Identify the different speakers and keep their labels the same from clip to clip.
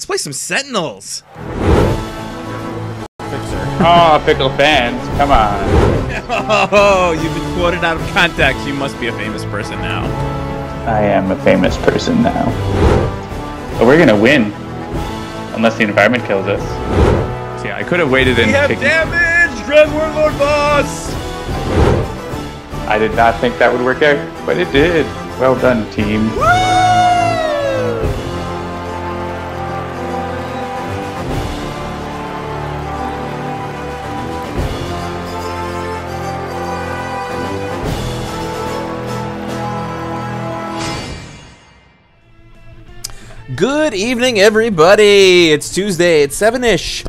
Speaker 1: Let's play some Sentinels.
Speaker 2: Oh, pickle fans, come on.
Speaker 1: Oh, you've been quoted out of context. You must be a famous person now.
Speaker 2: I am a famous person now. But we're gonna win. Unless the environment kills us. So yeah, I could have waited and
Speaker 1: we have damage! Dread Warlord boss!
Speaker 2: I did not think that would work out, but it did. Well done, team.
Speaker 1: Woo! Good evening, everybody. It's Tuesday. It's 7-ish.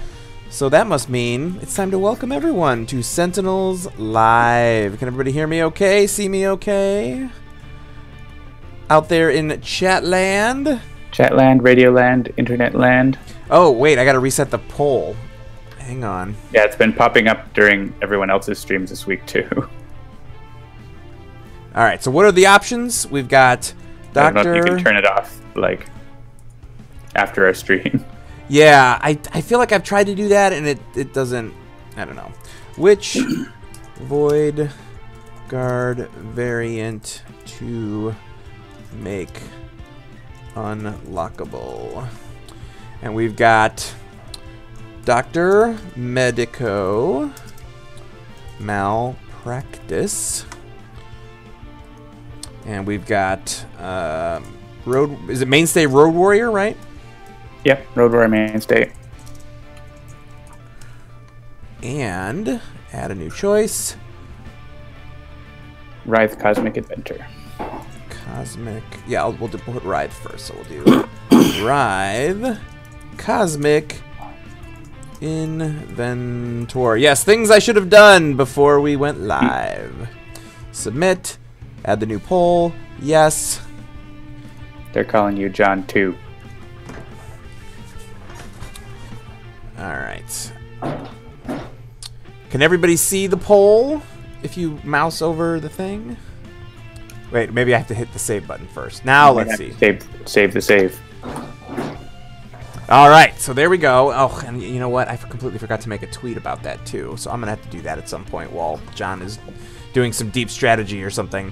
Speaker 1: So that must mean it's time to welcome everyone to Sentinels Live. Can everybody hear me okay? See me okay? Out there in Chatland?
Speaker 2: Chatland, Radioland, Internetland.
Speaker 1: Oh, wait. I got to reset the poll. Hang on.
Speaker 2: Yeah, it's been popping up during everyone else's streams this week, too.
Speaker 1: All right. So what are the options? We've got Doctor...
Speaker 2: I don't know if you can turn it off, like, after our stream.
Speaker 1: Yeah, I feel like I've tried to do that and it doesn't, I don't know. Which Void Guard variant to make unlockable? And we've got Dr. Medico, Malpractice, and we've got is it Mainstay Road Warrior, right?
Speaker 2: Yep, Road Warrior Mainstay.
Speaker 1: And add a new choice.
Speaker 2: Writhe Cosmic Inventor.
Speaker 1: Cosmic. Yeah, we'll put Writhe first, so we'll do Writhe Cosmic Inventor. Yes, things I should have done before we went live. Submit. Add the new poll. Yes.
Speaker 2: They're calling you John 2.
Speaker 1: Alright. Can everybody see the poll if you mouse over the thing? Wait, maybe I have to hit the save button first. Now let's see.
Speaker 2: Save the save.
Speaker 1: Alright, so there we go. Oh, and you know what? I completely forgot to make a tweet about that too. So I'm going to have to do that at some point while John is doing some deep strategy or something.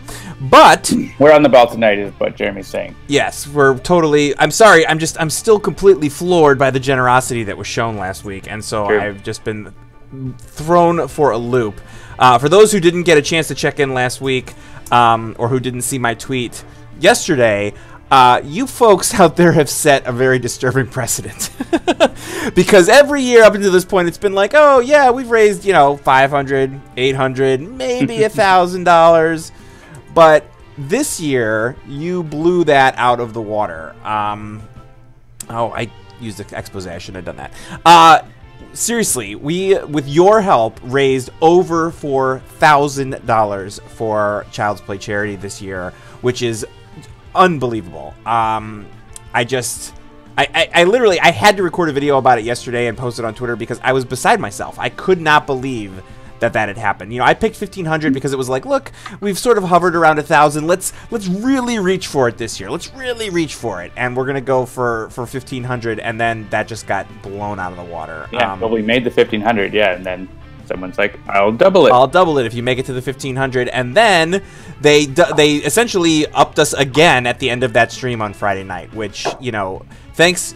Speaker 1: But
Speaker 2: we're on the ball tonight is what Jeremy's saying.
Speaker 1: Yes, we're totally... I'm sorry, I'm still completely floored by the generosity that was shown last week, and so
Speaker 2: True.
Speaker 1: I've just been thrown for a loop. For those who didn't get a chance to check in last week, or who didn't see my tweet yesterday, you folks out there have set a very disturbing precedent. Because every year up until this point, it's been like, oh, yeah, we've raised, you know, $500, $800, maybe $1,000. But this year, you blew that out of the water. Oh, I used the expose. I shouldn't have done that. Seriously, we, with your help, raised over $4,000 for Child's Play charity this year, which is unbelievable. I literally had to record a video about it yesterday and post it on Twitter because I was beside myself. I could not believe that had happened. You know, I picked 1,500 because it was like, look, we've sort of hovered around 1,000. Let's really reach for it this year. Let's really reach for it, and we're gonna go for 1,500, and then that just got blown out of the water.
Speaker 2: Yeah, well, we made the 1,500, yeah, and then someone's like, I'll double it.
Speaker 1: I'll double it if you make it to the 1,500, and then they essentially upped us again at the end of that stream on Friday night, which, you know, thanks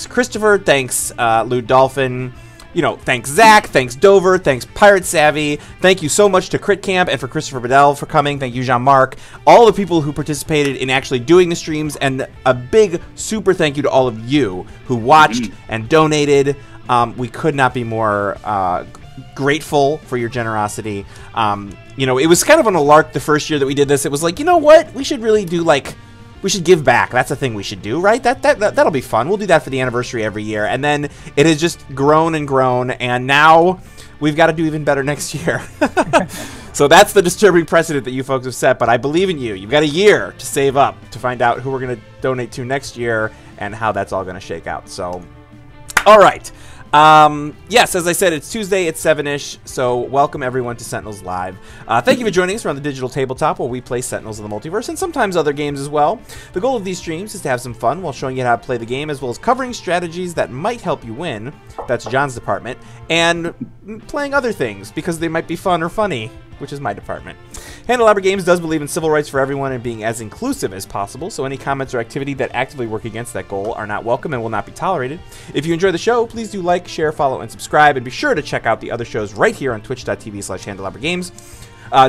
Speaker 1: Christopher, thanks Lou Dolphin, you know, thanks Zach, thanks Dover, thanks Pirate Savvy, thank you so much to Crit Camp and for Christopher Bedell for coming, thank you Jean-Marc, all the people who participated in actually doing the streams, and a big super thank you to all of you who watched and donated. We could not be more grateful for your generosity. You know, it was kind of on a lark the first year that we did this. It was like, you know what, we should really do, like, we should give back. That's a thing we should do, right? That'll be fun. We'll do that for the anniversary every year. And then it has just grown and grown, and now we've got to do even better next year. So that's the disturbing precedent that you folks have set, but I believe in you. You've got a year to save up to find out who we're going to donate to next year and how that's all going to shake out. So, all right. Yes, as I said, it's Tuesday at 7-ish, so welcome everyone to Sentinels Live. Thank you for joining us around the digital tabletop where we play Sentinels of the Multiverse and sometimes other games as well. The goal of these streams is to have some fun while showing you how to play the game, as well as covering strategies that might help you win. That's John's department. And playing other things, because they might be fun or funny, which is my department. Handelabra Games does believe in civil rights for everyone and being as inclusive as possible, so any comments or activity that actively work against that goal are not welcome and will not be tolerated. If you enjoy the show, please do like, share, follow, and subscribe, and be sure to check out the other shows right here on twitch.tv/HandelabraGames.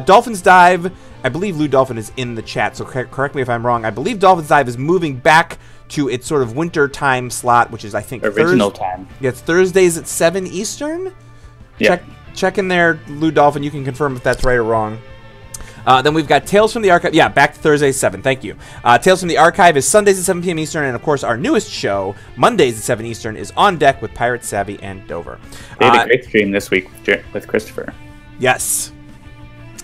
Speaker 1: Dolphins Dive, I believe Lou Dolphin is in the chat, so correct me if I'm wrong. I believe Dolphins Dive is moving back to its sort of winter time slot, which is, I think,
Speaker 2: original time.
Speaker 1: Yeah, it's Thursdays at 7 Eastern.
Speaker 2: Yeah.
Speaker 1: Check in there, Lou Dolphin. You can confirm if that's right or wrong. Then we've got Tales from the Archive. Yeah, back to Thursday 7. Thank you. Tales from the Archive is Sundays at 7 p.m. Eastern. And, of course, our newest show, Mondays at 7 Eastern, is On Deck with Pirate Savvy and Dover.
Speaker 2: They had a great stream this week with Christopher.
Speaker 1: Yes.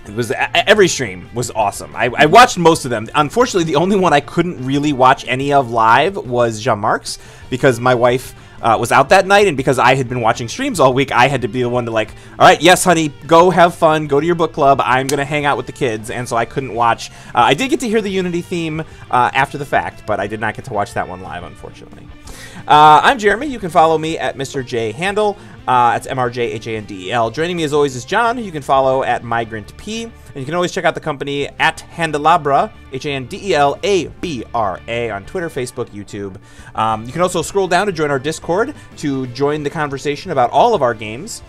Speaker 1: It was every stream was awesome. I watched most of them. Unfortunately, the only one I couldn't really watch any of live was Jean-Marc's because my wife was out that night, and because I had been watching streams all week, I had to be the one to all right, yes, honey, go have fun, go to your book club. I'm going to hang out with the kids, and so I couldn't watch. I did get to hear the Unity theme after the fact, but I did not get to watch that one live, unfortunately. I'm Jeremy. You can follow me at Mr. J Handel. It's MRJHANDEL. Joining me as always is John, who you can follow at MigrantP. And you can always check out the company at Handelabra, HANDELABRA, on Twitter, Facebook, YouTube. You can also scroll down to join our Discord to join the conversation about all of our games.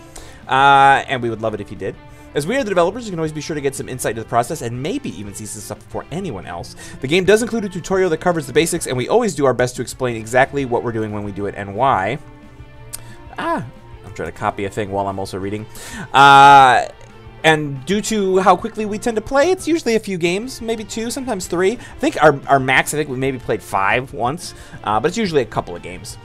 Speaker 1: And we would love it if you did. As we are the developers, you can always be sure to get some insight into the process and maybe even see some stuff before anyone else. The game does include a tutorial that covers the basics, and we always do our best to explain exactly what we're doing when we do it and why. I'm trying to copy a thing while I'm also reading. And due to how quickly we tend to play, it's usually a few games, maybe 2, sometimes 3. I think our max, I think we maybe played 5 once, but it's usually a couple of games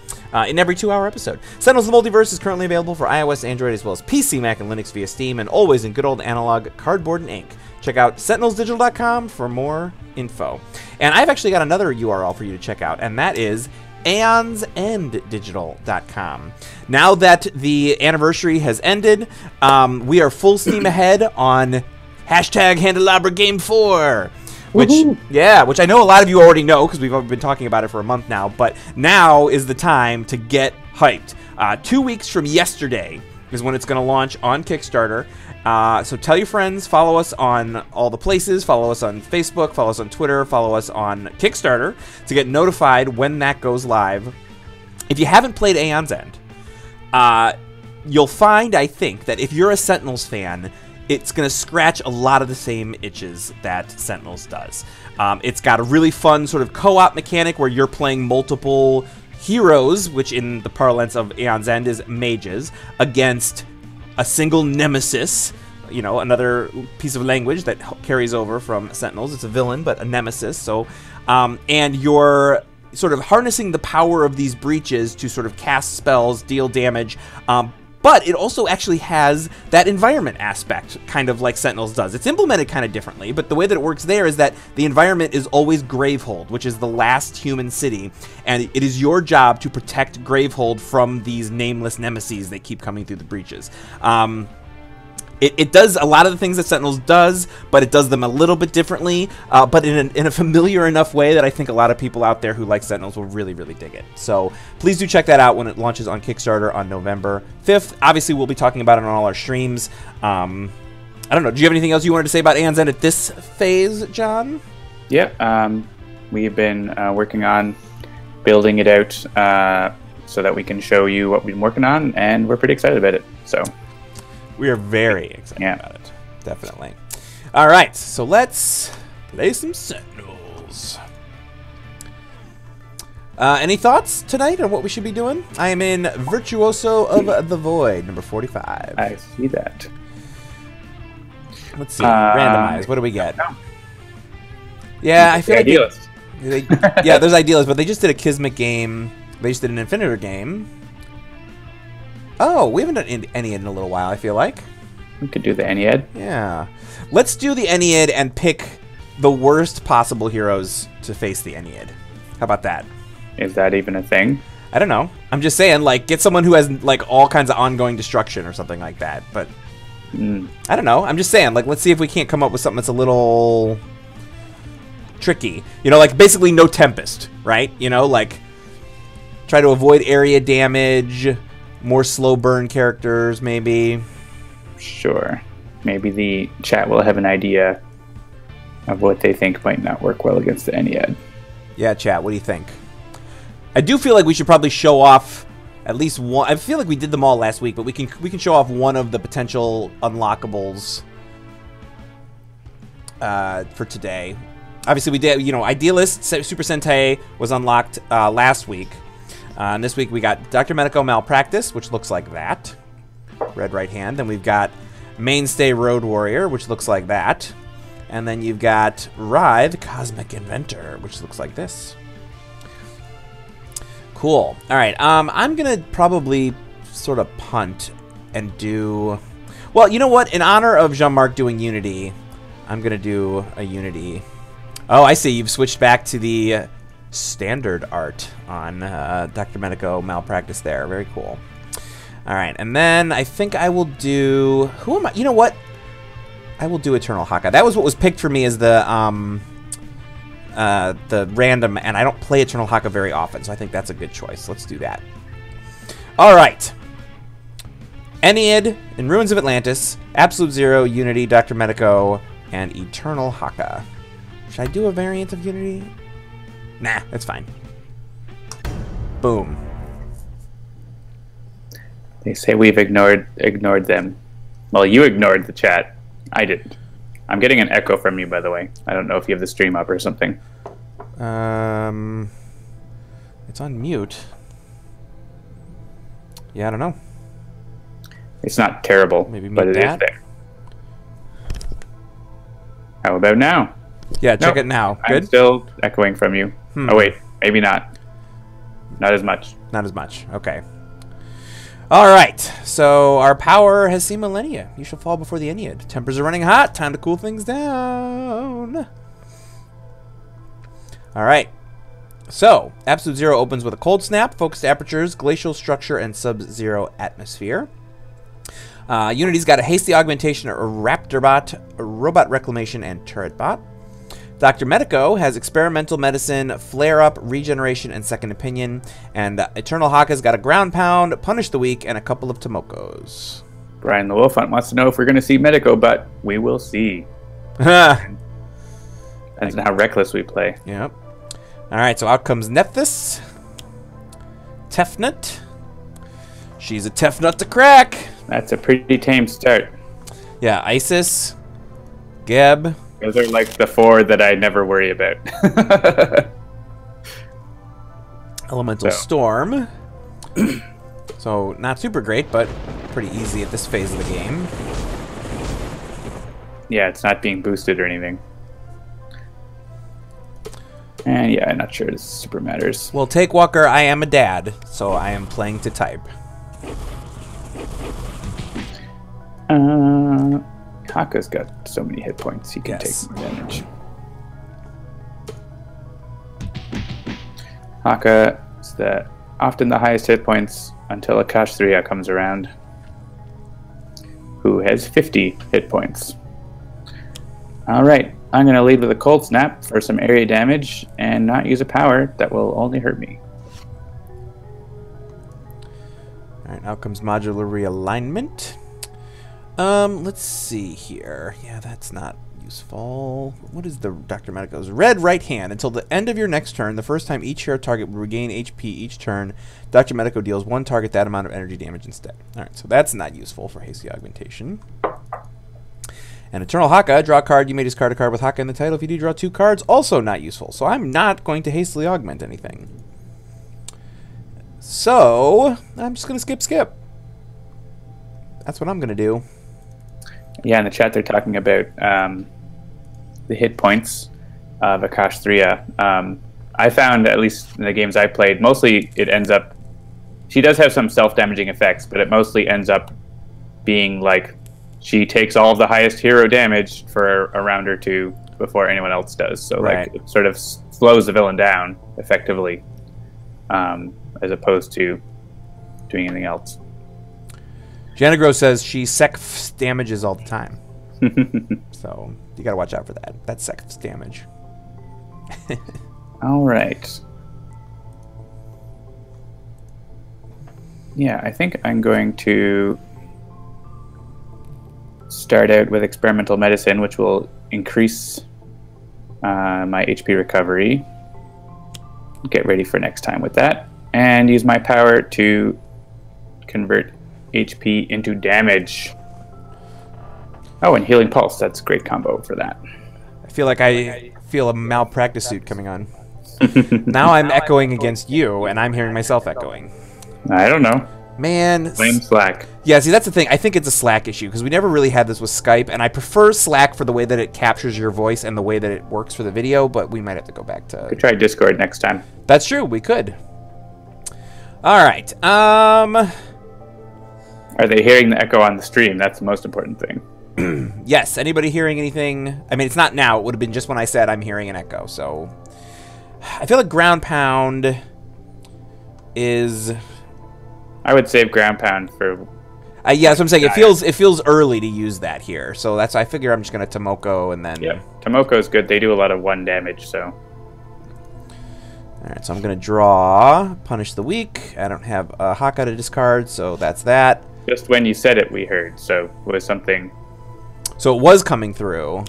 Speaker 1: in every 2-hour episode. Sentinels of the Multiverse is currently available for iOS, Android, as well as PC, Mac, and Linux via Steam, and always in good old analog cardboard and ink. Check out sentinelsdigital.com for more info. And I've actually got another URL for you to check out, and that is AeonsEndDigital.com. Now that the anniversary has ended, we are full steam ahead on #Handelabra Game 4. Which I know a lot of you already know because we've been talking about it for a month now, but now is the time to get hyped. 2 weeks from yesterday is when it's going to launch on Kickstarter. So tell your friends, follow us on all the places, follow us on Facebook, follow us on Twitter, follow us on Kickstarter to get notified when that goes live. If you haven't played Aeon's End, you'll find, I think, that if you're a Sentinels fan, it's going to scratch a lot of the same itches that Sentinels does. It's got a really fun sort of co-op mechanic where you're playing multiple heroes, which in the parlance of Aeon's End is mages, against a single nemesis, you know, another piece of language that carries over from Sentinels. It's a villain, but a nemesis. So, and you're sort of harnessing the power of these breaches to sort of cast spells, deal damage, but it also actually has that environment aspect, kind of like Sentinels does. It's implemented kind of differently, but the way that it works there is that the environment is always Gravehold, which is the last human city, and it is your job to protect Gravehold from these nameless nemesis that keep coming through the breaches. It does a lot of the things that Sentinels does, but it does them a little bit differently, but in a familiar enough way that I think a lot of people out there who like Sentinels will really, really dig it. So please do check that out when it launches on Kickstarter on November 5th. Obviously, we'll be talking about it on all our streams. I don't know. Do you have anything else you wanted to say about Aeon's End at this phase, John?
Speaker 2: Yeah, we've been working on building it out so that we can show you what we've been working on, and we're pretty excited about it. So.
Speaker 1: We are very excited about it. Definitely. All right, so let's play some Sentinels. Any thoughts tonight on what we should be doing? I am in Virtuoso of the Void, number 45.
Speaker 2: I see that.
Speaker 1: Let's see. Randomize. What do we get? Yeah, I feel like
Speaker 2: Idealist.
Speaker 1: Yeah, there's Idealist, but they just did a Kismet game. They just did an Inventor game. Oh, we haven't done Ennead in a little while, I feel like.
Speaker 2: We could do the Ennead.
Speaker 1: Yeah. Let's do the Ennead and pick the worst possible heroes to face the Ennead. How about that?
Speaker 2: Is that even a thing?
Speaker 1: I don't know. I'm just saying, like, get someone who has, like, all kinds of ongoing destruction or something like that. But, I don't know. I'm just saying, like, let's see if we can't come up with something that's a little tricky. You know, like, basically no Tempest, right? You know, like, try to avoid area damage, more slow burn characters, maybe.
Speaker 2: Sure. Maybe the chat will have an idea of what they think might not work well against the Ennead.
Speaker 1: Yeah, chat, what do you think? I do feel like we should probably show off at least one. I feel like we did them all last week, but we can show off one of the potential unlockables for today. Obviously, we did, you know, Idealist Super Sentai was unlocked last week. And this week we got Dr. Medico Malpractice, which looks like that. Red right hand. Then we've got Mainstay Road Warrior, which looks like that. And then you've got Writhe Cosmic Inventor, which looks like this. Cool. All right. I'm going to probably sort of punt and do... Well, you know what? In honor of Jean-Marc doing Unity, I'm going to do a Unity. Oh, I see. You've switched back to the standard art on Dr. Medico Malpractice there. Very cool. All right. And then I think I will do... Who am I? You know what? I will do Eternal Haka. That was what was picked for me as the random, and I don't play Eternal Haka very often, so I think that's a good choice. Let's do that. All right. Ennead in Ruins of Atlantis, Absolute Zero, Unity, Dr. Medico, and Eternal Haka. Should I do a variant of Unity? Nah, that's fine. Boom.
Speaker 2: They say we've ignored them. Well, you ignored the chat. I didn't. I'm getting an echo from you, by the way. I don't know if you have the stream up or something.
Speaker 1: It's on mute. Yeah, I don't know.
Speaker 2: It's not terrible,
Speaker 1: maybe
Speaker 2: but it is there. How about now?
Speaker 1: Yeah, check it now. Good?
Speaker 2: I'm still echoing from you. Oh, wait. Maybe not. Not as much.
Speaker 1: Not as much. Okay. All right. So our power has seen millennia. You shall fall before the Ennead. Tempers are running hot. Time to cool things down. All right. So Absolute Zero opens with a cold snap, focused apertures, glacial structure, and sub-zero atmosphere. Unity's got a hasty augmentation, a raptor bot, a robot reclamation, and turret bot. Dr. Medico has experimental medicine, flare-up, regeneration, and second opinion. And Eternal Haka's got a ground pound, punish the weak, and a couple of Tomokos.
Speaker 2: Brian the Wolf Hunt wants to know if we're going to see Medico, but we will see. That's how reckless we play.
Speaker 1: Yep. All right, so out comes Nephthys. Tefnut. She's a Tefnut to crack.
Speaker 2: That's a pretty tame start.
Speaker 1: Yeah, Isis. Geb.
Speaker 2: Those are like the four that I never worry about.
Speaker 1: Elemental Storm. So, not super great, but pretty easy at this phase of the game.
Speaker 2: Yeah, it's not being boosted or anything. And yeah, I'm not sure this super matters.
Speaker 1: Well, take Walker, I am a dad, so I am playing to type.
Speaker 2: Haka's got so many hit points, he can take more damage. Haka is often the highest hit points until Akash 3 comes around, who has 50 hit points. Alright, I'm going to lead with a cold snap for some area damage and not use a power that will only hurt me.
Speaker 1: Alright, now comes modular realignment. Let's see here. Yeah, that's not useful. What is the Dr. Medico's? Red right hand. Until the end of your next turn, the first time each hero target will regain HP each turn, Dr. Medico deals one target that amount of energy damage instead. Alright, so that's not useful for hasty augmentation. And Eternal Haka, draw a card. You may discard a card with Haka in the title. If you do draw 2 cards, also not useful. So I'm not going to hastily augment anything. So I'm just going to skip. That's what I'm going to do.
Speaker 2: Yeah, in the chat they're talking about the hit points of Akash 3. I found, at least in the games I played, mostly it ends up... She does have some self-damaging effects, but it mostly ends up being like she takes all of the highest hero damage for a round or two before anyone else does. So like it sort of slows the villain down effectively, as opposed to doing anything else.
Speaker 1: Janagro says she sec damages all the time. So you gotta watch out for that. That's sec damage.
Speaker 2: All right. Yeah, I think I'm going to start out with experimental medicine, which will increase my HP recovery. Get ready for next time with that. And use my power to convert HP into damage. Oh, and healing pulse. That's a great combo for that.
Speaker 1: I feel like I feel a malpractice suit coming on. Now I'm echoing against you, and I'm hearing myself echoing.
Speaker 2: I don't know.
Speaker 1: Man.
Speaker 2: Blame Slack.
Speaker 1: Yeah, see, that's the thing. I think it's a Slack issue, because we never really had this with Skype, and I prefer Slack for the way that it captures your voice and the way that it works for the video, but we might have to go back to...
Speaker 2: Could try Discord next time.
Speaker 1: That's true, we could. All right.
Speaker 2: Are they hearing the echo on the stream? That's the most important thing.
Speaker 1: Yes, anybody hearing anything? I mean, it's not now. It would have been just when I said I'm hearing an echo, so... I feel like ground pound is...
Speaker 2: I would save ground pound for...
Speaker 1: yeah, that's what I'm saying. It feels early to use that here, so that's... I figure I'm just going to Tomoko and then...
Speaker 2: Yeah, Tomoko is good. They do a lot of 1 damage, so...
Speaker 1: Alright, so I'm going to draw Punish the Weak. I don't have a Haka to discard, so that's that.
Speaker 2: Just when you said it, we heard, so it was something...
Speaker 1: So it was coming through.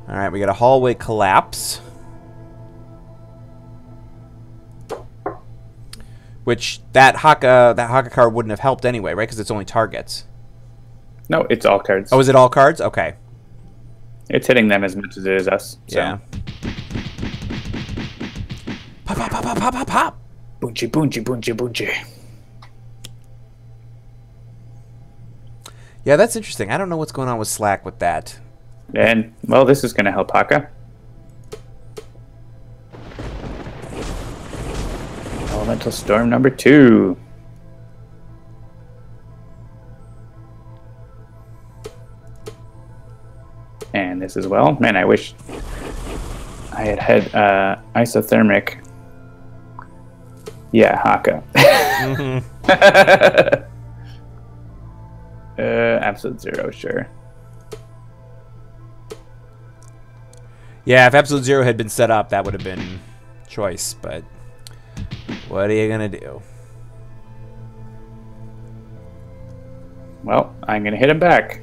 Speaker 1: Alright, we got a Hallway Collapse. Which, that Haka card wouldn't have helped anyway, right? Because it's only targets.
Speaker 2: No, it's all cards.
Speaker 1: Oh, is it all cards? Okay.
Speaker 2: It's hitting them as much as it is us. So.
Speaker 1: Yeah. Pop, pop, pop, pop, pop, pop, pop.
Speaker 2: Boonchi, boonchi, boonchi, boonchi.
Speaker 1: Yeah, that's interesting. I don't know what's going on with Slack with that.
Speaker 2: And, well, this is going to help Haka. Elemental Storm number 2. And this as well. Man, I wish I had isothermic. Yeah, Haka. Absolute Zero, sure.
Speaker 1: Yeah, if Absolute Zero had been set up, that would have been choice, but what are you gonna do?
Speaker 2: Well, I'm gonna hit him back.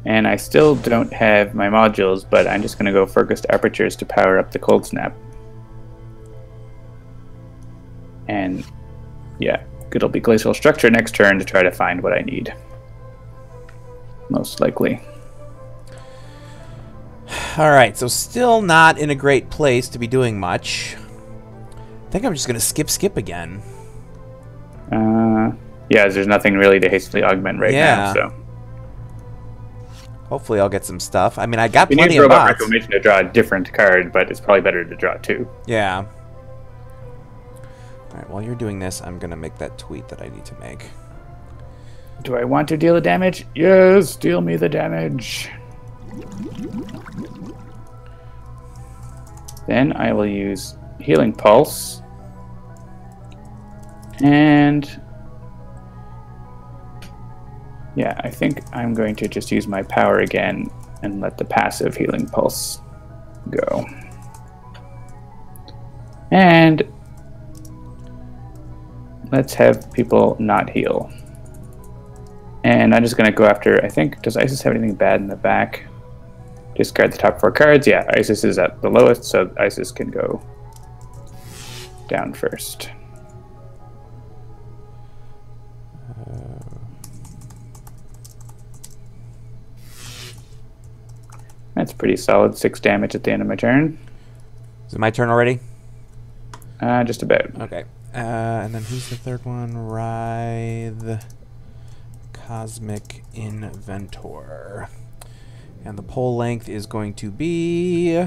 Speaker 2: And I still don't have my modules, but I'm just gonna go Focused Apertures to power up the Cold Snap. And yeah, it'll be Glacial Structure next turn to try to find what I need. Most likely.
Speaker 1: Alright, so still not in a great place to be doing much. I think I'm just going to skip again.
Speaker 2: Yeah, there's nothing really to hastily augment right now, so...
Speaker 1: Hopefully I'll get some stuff. I mean, I got
Speaker 2: you
Speaker 1: plenty
Speaker 2: need
Speaker 1: of
Speaker 2: Robot
Speaker 1: bots.
Speaker 2: Reclamation to draw a different card, but it's probably better to draw 2.
Speaker 1: Yeah. Alright, while you're doing this, I'm going to make that tweet that I need to make.
Speaker 2: Do I want to deal the damage? Yes, deal me the damage. Then I will use Healing Pulse. And yeah, I think I'm going to just use my power again and let the passive Healing Pulse go. And let's have people not heal. And I'm just going to go after, I think, does Isis have anything bad in the back? Discard the top 4 cards. Yeah, Isis is at the lowest, so Isis can go down first. That's pretty solid. 6 damage at the end of my turn.
Speaker 1: Is it my turn already?
Speaker 2: Just about.
Speaker 1: Okay. And then who's the third one? Writhe. Cosmic Inventor. And the poll length is going to be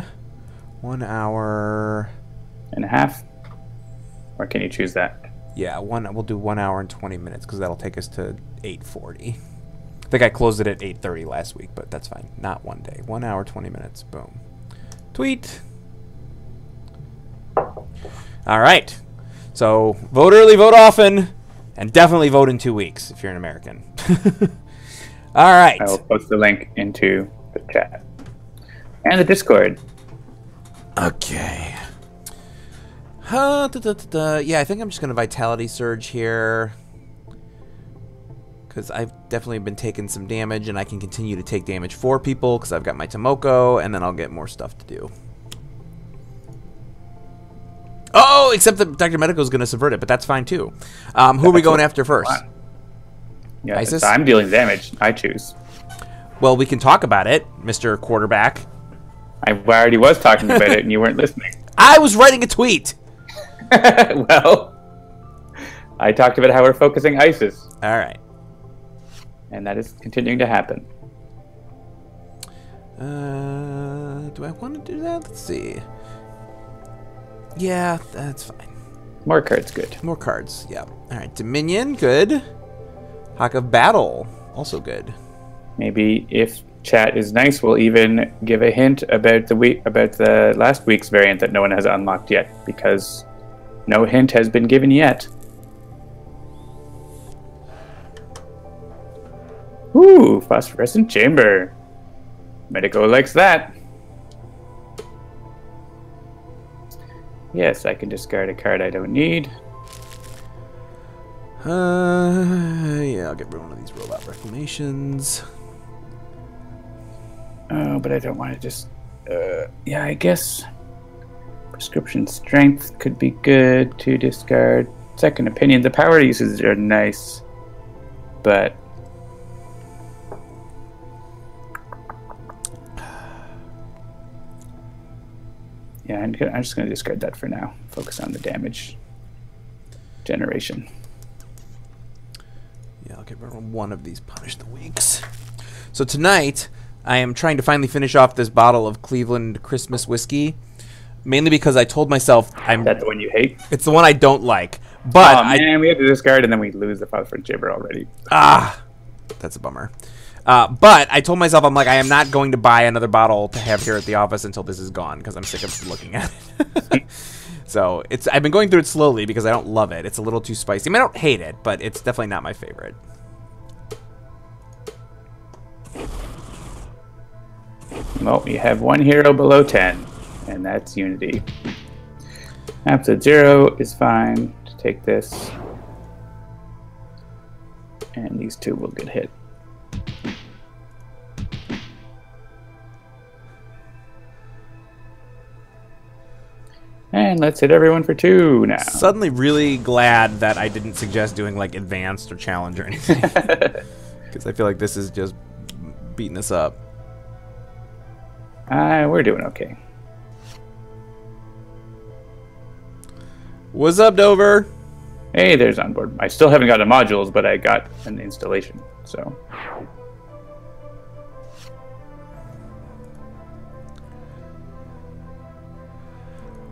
Speaker 1: 1 hour...
Speaker 2: and a half? Or can you choose that?
Speaker 1: Yeah, we'll do 1 hour and 20 minutes because that'll take us to 8:40. I think I closed it at 8:30 last week, but that's fine. Not one day. 1 hour, 20 minutes. Boom. Tweet. All right. So vote early, vote often, and definitely vote in 2 weeks if you're an American. All right.
Speaker 2: I will post the link into the chat and the Discord.
Speaker 1: Okay. Yeah, I think I'm just going to Vitality Surge here. Because I've definitely been taking some damage, and I can continue to take damage for people because I've got my Tomoko, and then I'll get more stuff to do. Oh, except that Dr. Medico is going to subvert it, but that's fine too. Who are we going after first?
Speaker 2: Yeah,
Speaker 1: Isis?
Speaker 2: I'm dealing damage. I choose.
Speaker 1: Well, we can talk about it, Mr. Quarterback.
Speaker 2: I already was talking about it, and you weren't listening.
Speaker 1: I was writing a tweet.
Speaker 2: Well, I talked about how we're focusing ISIS.
Speaker 1: All right.
Speaker 2: And that is continuing to happen.
Speaker 1: Do I want to do that? Let's see. Yeah, that's fine.
Speaker 2: More cards, good.
Speaker 1: More cards, yeah. All right, Dominion, good. Haka of Battle, also good.
Speaker 2: Maybe if chat is nice, we'll even give a hint about the last week's variant that no one has unlocked yet, because no hint has been given yet. Ooh, phosphorescent chamber. Medico likes that. Yes, I can discard a card I don't need.
Speaker 1: Yeah, I'll get rid of one of these robot reclamations.
Speaker 2: Oh, but I don't want to just... yeah, I guess... Prescription strength could be good to discard. Second opinion. The power uses are nice, but... Yeah, I'm just going to discard that for now. Focus on the damage generation.
Speaker 1: Yeah, I'll get rid of one of these Punish the Weeks. So tonight, I am trying to finally finish off this bottle of Cleveland Christmas whiskey. Mainly because I told myself I'm...
Speaker 2: Is that the one you hate?
Speaker 1: It's the one I don't like. But
Speaker 2: oh, man, we have to discard and then we lose the phosphorus chamber already.
Speaker 1: Ah, that's a bummer. But I told myself, I'm like, I am not going to buy another bottle to have here at the office until this is gone because I'm sick of looking at it. So I've been going through it slowly because I don't love it. It's a little too spicy. I mean, I don't hate it, but it's definitely not my favorite.
Speaker 2: Well, we have one hero below 10, and that's Unity. Absolute 0 is fine to take this. And these two will get hit. And let's hit everyone for 2 now.
Speaker 1: Suddenly really glad that I didn't suggest doing like advanced or challenge or anything. Because I feel like this is just beating us up.
Speaker 2: We're doing okay.
Speaker 1: What's up, Dover?
Speaker 2: Hey, there's onboard. I still haven't got the modules, but I got an installation, so...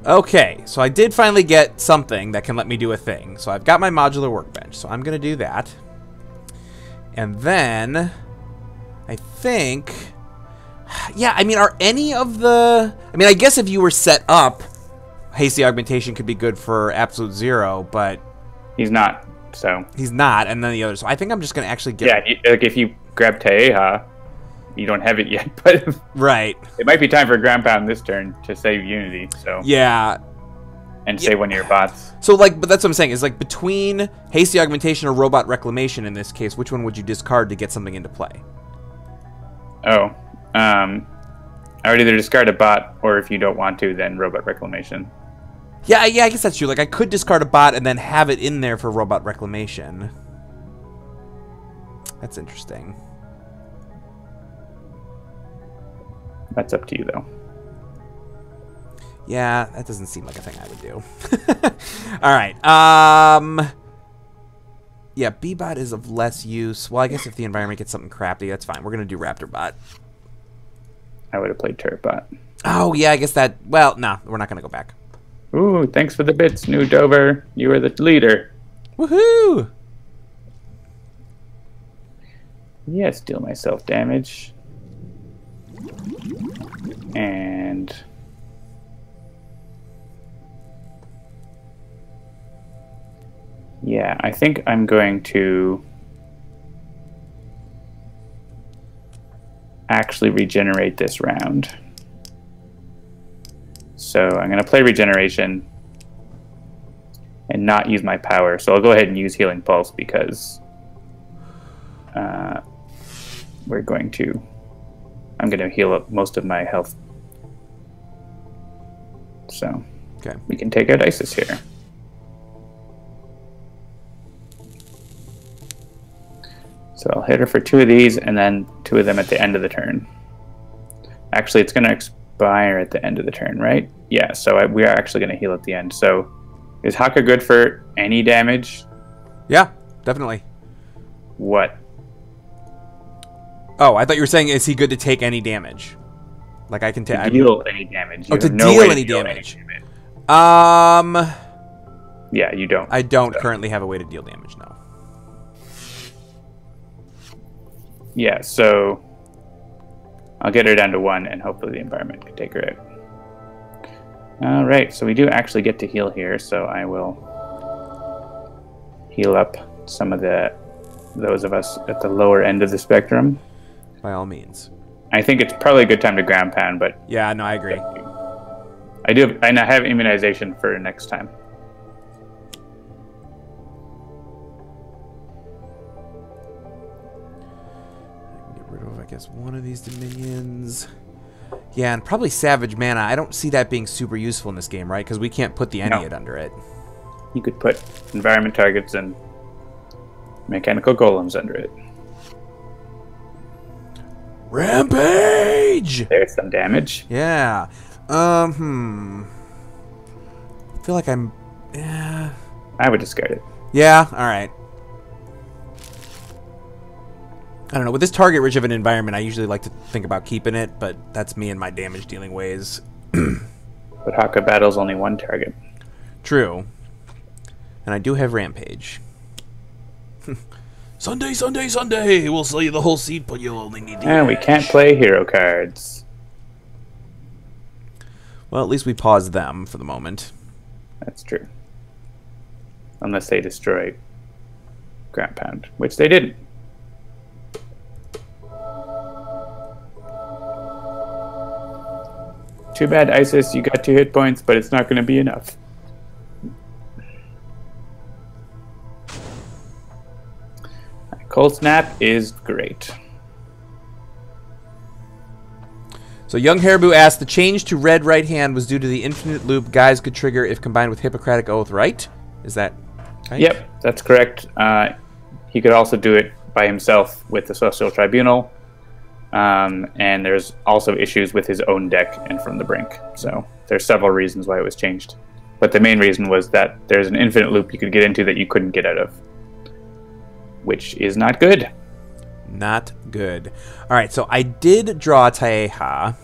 Speaker 1: Okay, so I did finally get something that can let me do a thing. So I've got my modular workbench, so I'm going to do that. And then, I think... Yeah, I mean, are any of the... I mean, I guess if you were set up, Hasty Augmentation could be good for Absolute 0, but...
Speaker 2: He's not, so...
Speaker 1: He's not, and then the other... So I think I'm just going to actually get...
Speaker 2: Yeah, like if you grab Taeha, you don't have it yet, but...
Speaker 1: Right.
Speaker 2: It might be time for Ground Pound this turn to save Unity, so...
Speaker 1: Yeah.
Speaker 2: And save one of your bots.
Speaker 1: So, like, but that's what I'm saying, is like between Hasty Augmentation or Robot Reclamation in this case, which one would you discard to get something into play?
Speaker 2: Oh. I would either discard a bot, or if you don't want to, then Robot Reclamation.
Speaker 1: Yeah, I guess that's true. Like, I could discard a bot and then have it in there for Robot Reclamation. That's interesting.
Speaker 2: That's up to you, though.
Speaker 1: Yeah, that doesn't seem like a thing I would do. All right. Yeah, B-Bot is of less use. Well, I guess if the environment gets something crappy, that's fine. We're going to do Raptor Bot.
Speaker 2: I would have played Turret Bot.
Speaker 1: Oh, yeah, I guess that... Well, no, we're not going to go back.
Speaker 2: Ooh, thanks for the bits, New Dover. You are the leader.
Speaker 1: Woohoo!
Speaker 2: Yes, deal myself damage. And... Yeah, I think I'm going to actually regenerate this round. So I'm going to play regeneration and not use my power. So I'll go ahead and use Healing Pulse because I'm going to heal up most of my health. So
Speaker 1: Okay.
Speaker 2: we can take out Isis here. So I'll hit her for 2 of these and then 2 of them at the end of the turn. Actually, it's going to expire at the end of the turn, right? Yeah, so we are actually going to heal at the end. So is Haka good for any damage?
Speaker 1: Yeah, definitely.
Speaker 2: What?
Speaker 1: Oh, I thought you were saying, is he good to take any damage? Like I can take...
Speaker 2: Deal any damage.
Speaker 1: Oh, to deal any damage.
Speaker 2: Yeah, you don't.
Speaker 1: I don't currently have a way to deal damage, no.
Speaker 2: Yeah, so I'll get her down to 1, and hopefully the environment can take her out. All right, so we do actually get to heal here, so I will heal up some of those of us at the lower end of the spectrum.
Speaker 1: By all means.
Speaker 2: I think it's probably a good time to ground pound, but
Speaker 1: yeah, no, I agree.
Speaker 2: I have immunization for next time.
Speaker 1: Get rid of, I guess, one of these dominions. Yeah, and probably Savage Mana. I don't see that being super useful in this game, right? Because we can't put the Ennead under it.
Speaker 2: You could put environment targets and mechanical golems under it.
Speaker 1: Rampage!
Speaker 2: There's some damage.
Speaker 1: Yeah. I feel like I'm...
Speaker 2: I would discard it.
Speaker 1: Yeah, alright. I don't know. With this target-rich of an environment, I usually like to think about keeping it, but that's me and my damage-dealing ways.
Speaker 2: But Haka battles only 1 target.
Speaker 1: True. And I do have Rampage. Sunday, Sunday, Sunday! We'll sell you the whole seat, but you'll only need the
Speaker 2: And we can't play hero cards.
Speaker 1: Well, at least we paused them for the moment.
Speaker 2: That's true. Unless they destroy ground pound, which they didn't. Too bad, Isis, you got 2 hit points, but it's not going to be enough. Cold Snap is great.
Speaker 1: So Young Haribo asked, the change to red right hand was due to the infinite loop guys could trigger if combined with Hippocratic Oath, right? Is that right?
Speaker 2: Yep, that's correct. He could also do it by himself with the Celestial Tribunal. And there's also issues with his own deck and from the brink. So there's several reasons why it was changed. But the main reason was that there's an infinite loop you could get into that you couldn't get out of. Which is not good.
Speaker 1: Not good. Alright, so I did draw Taeha.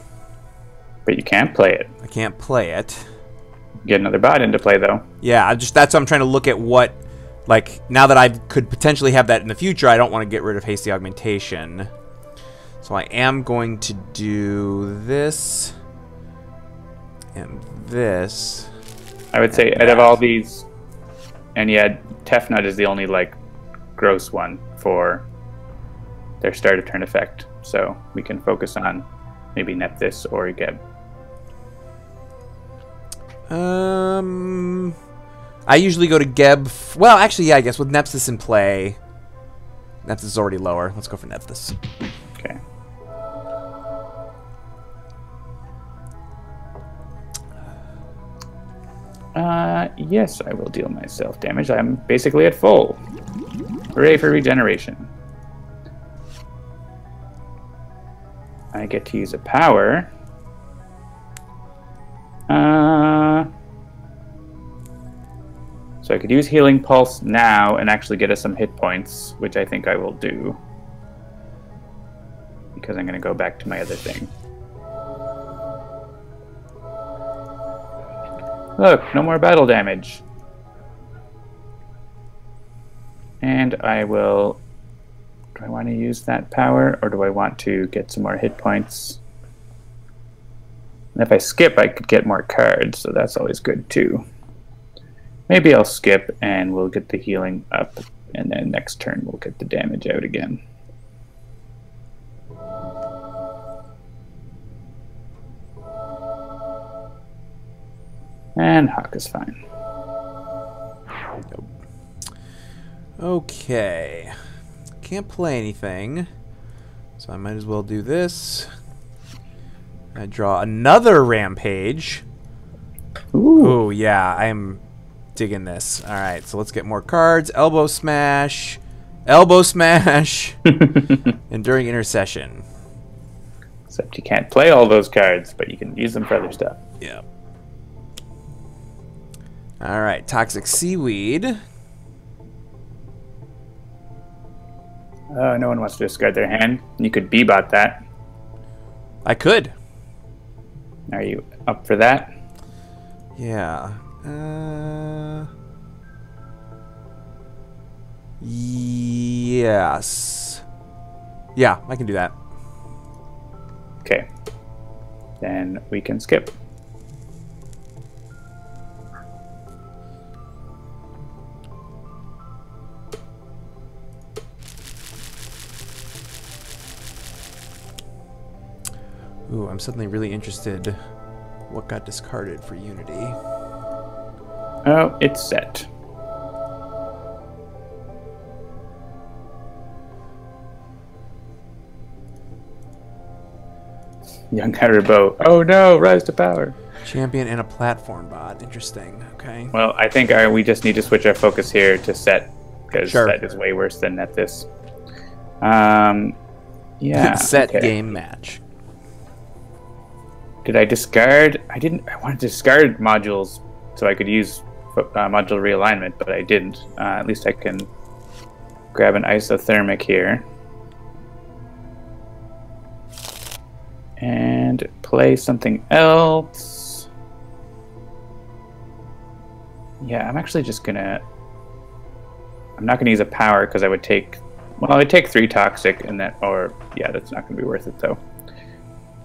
Speaker 2: But you can't play it.
Speaker 1: I can't play it.
Speaker 2: Get another bot into play, though.
Speaker 1: Yeah, that's what I'm trying to look at what... Like, now that I could potentially have that in the future, I don't want to get rid of Hasty Augmentation. So I am going to do this. And this.
Speaker 2: I would say, out of all these... And yet, Tefnut is the only, like, gross one for their start of turn effect. So we can focus on maybe Nephthys or Geb.
Speaker 1: I usually go to Geb. Well, actually, yeah, I guess with Nephthys in play. Nephthys is already lower. Let's go for Nephthys.
Speaker 2: Okay. Yes, I will deal myself damage. I'm basically at full. Hooray for regeneration. I get to use a power. So I could use Healing Pulse now and actually get us some hit points, which I think I will do. Because I'm going to go back to my other thing. Look, no more battle damage. And I will... Do I want to use that power, or do I want to get some more hit points? And if I skip, I could get more cards, so that's always good too. Maybe I'll skip and we'll get the healing up, and then next turn we'll get the damage out again. And Haka's fine.
Speaker 1: Okay. Can't play anything, so I might as well do this. I draw another Rampage. Ooh, yeah, I'm digging this. All right, so let's get more cards. Elbow Smash. Elbow Smash. Enduring Intercession.
Speaker 2: Except you can't play all those cards, but you can use them for other stuff.
Speaker 1: Yeah. All right, Toxic Seaweed.
Speaker 2: Oh, no one wants to discard their hand. You could B-bot that.
Speaker 1: I could.
Speaker 2: Are you up for that?
Speaker 1: Yeah. Yes. Yeah, I can do that.
Speaker 2: Okay. Then we can skip.
Speaker 1: Ooh, I'm suddenly really interested what got discarded for Unity.
Speaker 2: Oh, it's set. Young Haribo. Oh no, rise to power.
Speaker 1: Champion and a platform bot. Interesting. Okay.
Speaker 2: Well, I think we just need to switch our focus here to set, because set is way worse than at this. Yeah.
Speaker 1: Set game match.
Speaker 2: Did I discard? I didn't. I wanted to discard modules so I could use module realignment, but I didn't. At least I can grab an isothermic here and play something else. Yeah, I'm actually just gonna. I'm not gonna use a power because I would take. Well, I would take 3 toxic and that, or yeah, that's not gonna be worth it though.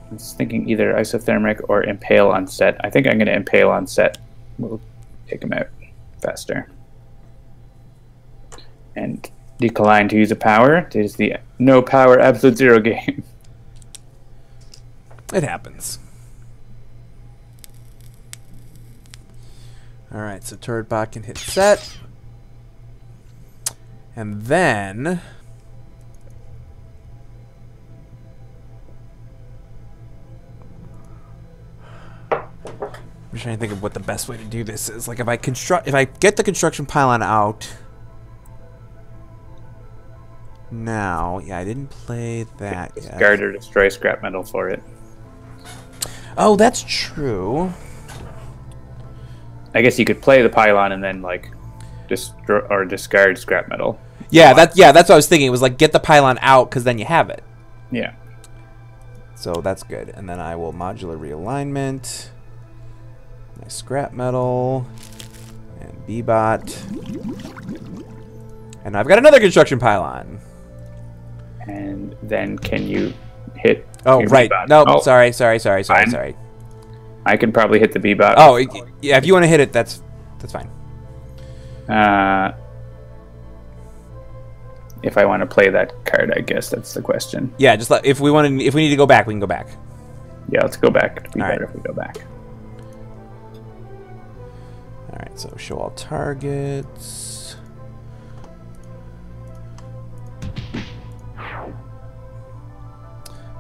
Speaker 2: I was thinking either isothermic or impale on set. I think I'm going to impale on set. We'll take him out faster. And decline to use a power. It is the no power absolute zero game.
Speaker 1: It happens. Alright, so turret bot can hit set. And then... I'm trying to think of what the best way to do this is. Like if I get the construction pylon out now, yeah, I didn't play that yet.
Speaker 2: Discard or destroy scrap metal for it.
Speaker 1: Oh, that's true.
Speaker 2: I guess you could play the pylon and then like discard scrap metal.
Speaker 1: Yeah, that's what I was thinking. It was like get the pylon out because then you have it.
Speaker 2: Yeah.
Speaker 1: So that's good. And then I will modular realignment. My scrap metal and B-bot, and I've got another construction pylon.
Speaker 2: And then can you hit?
Speaker 1: Oh right, no,
Speaker 2: oh.
Speaker 1: sorry.
Speaker 2: I can probably hit the B-bot.
Speaker 1: Oh yeah, if you want to hit it, that's fine.
Speaker 2: If I want to play that card, I guess that's the question.
Speaker 1: Yeah, just if we need to go back, we can go back.
Speaker 2: Yeah, let's go back. It'd be
Speaker 1: all
Speaker 2: better
Speaker 1: right.
Speaker 2: if we go back.
Speaker 1: Alright, so show all targets.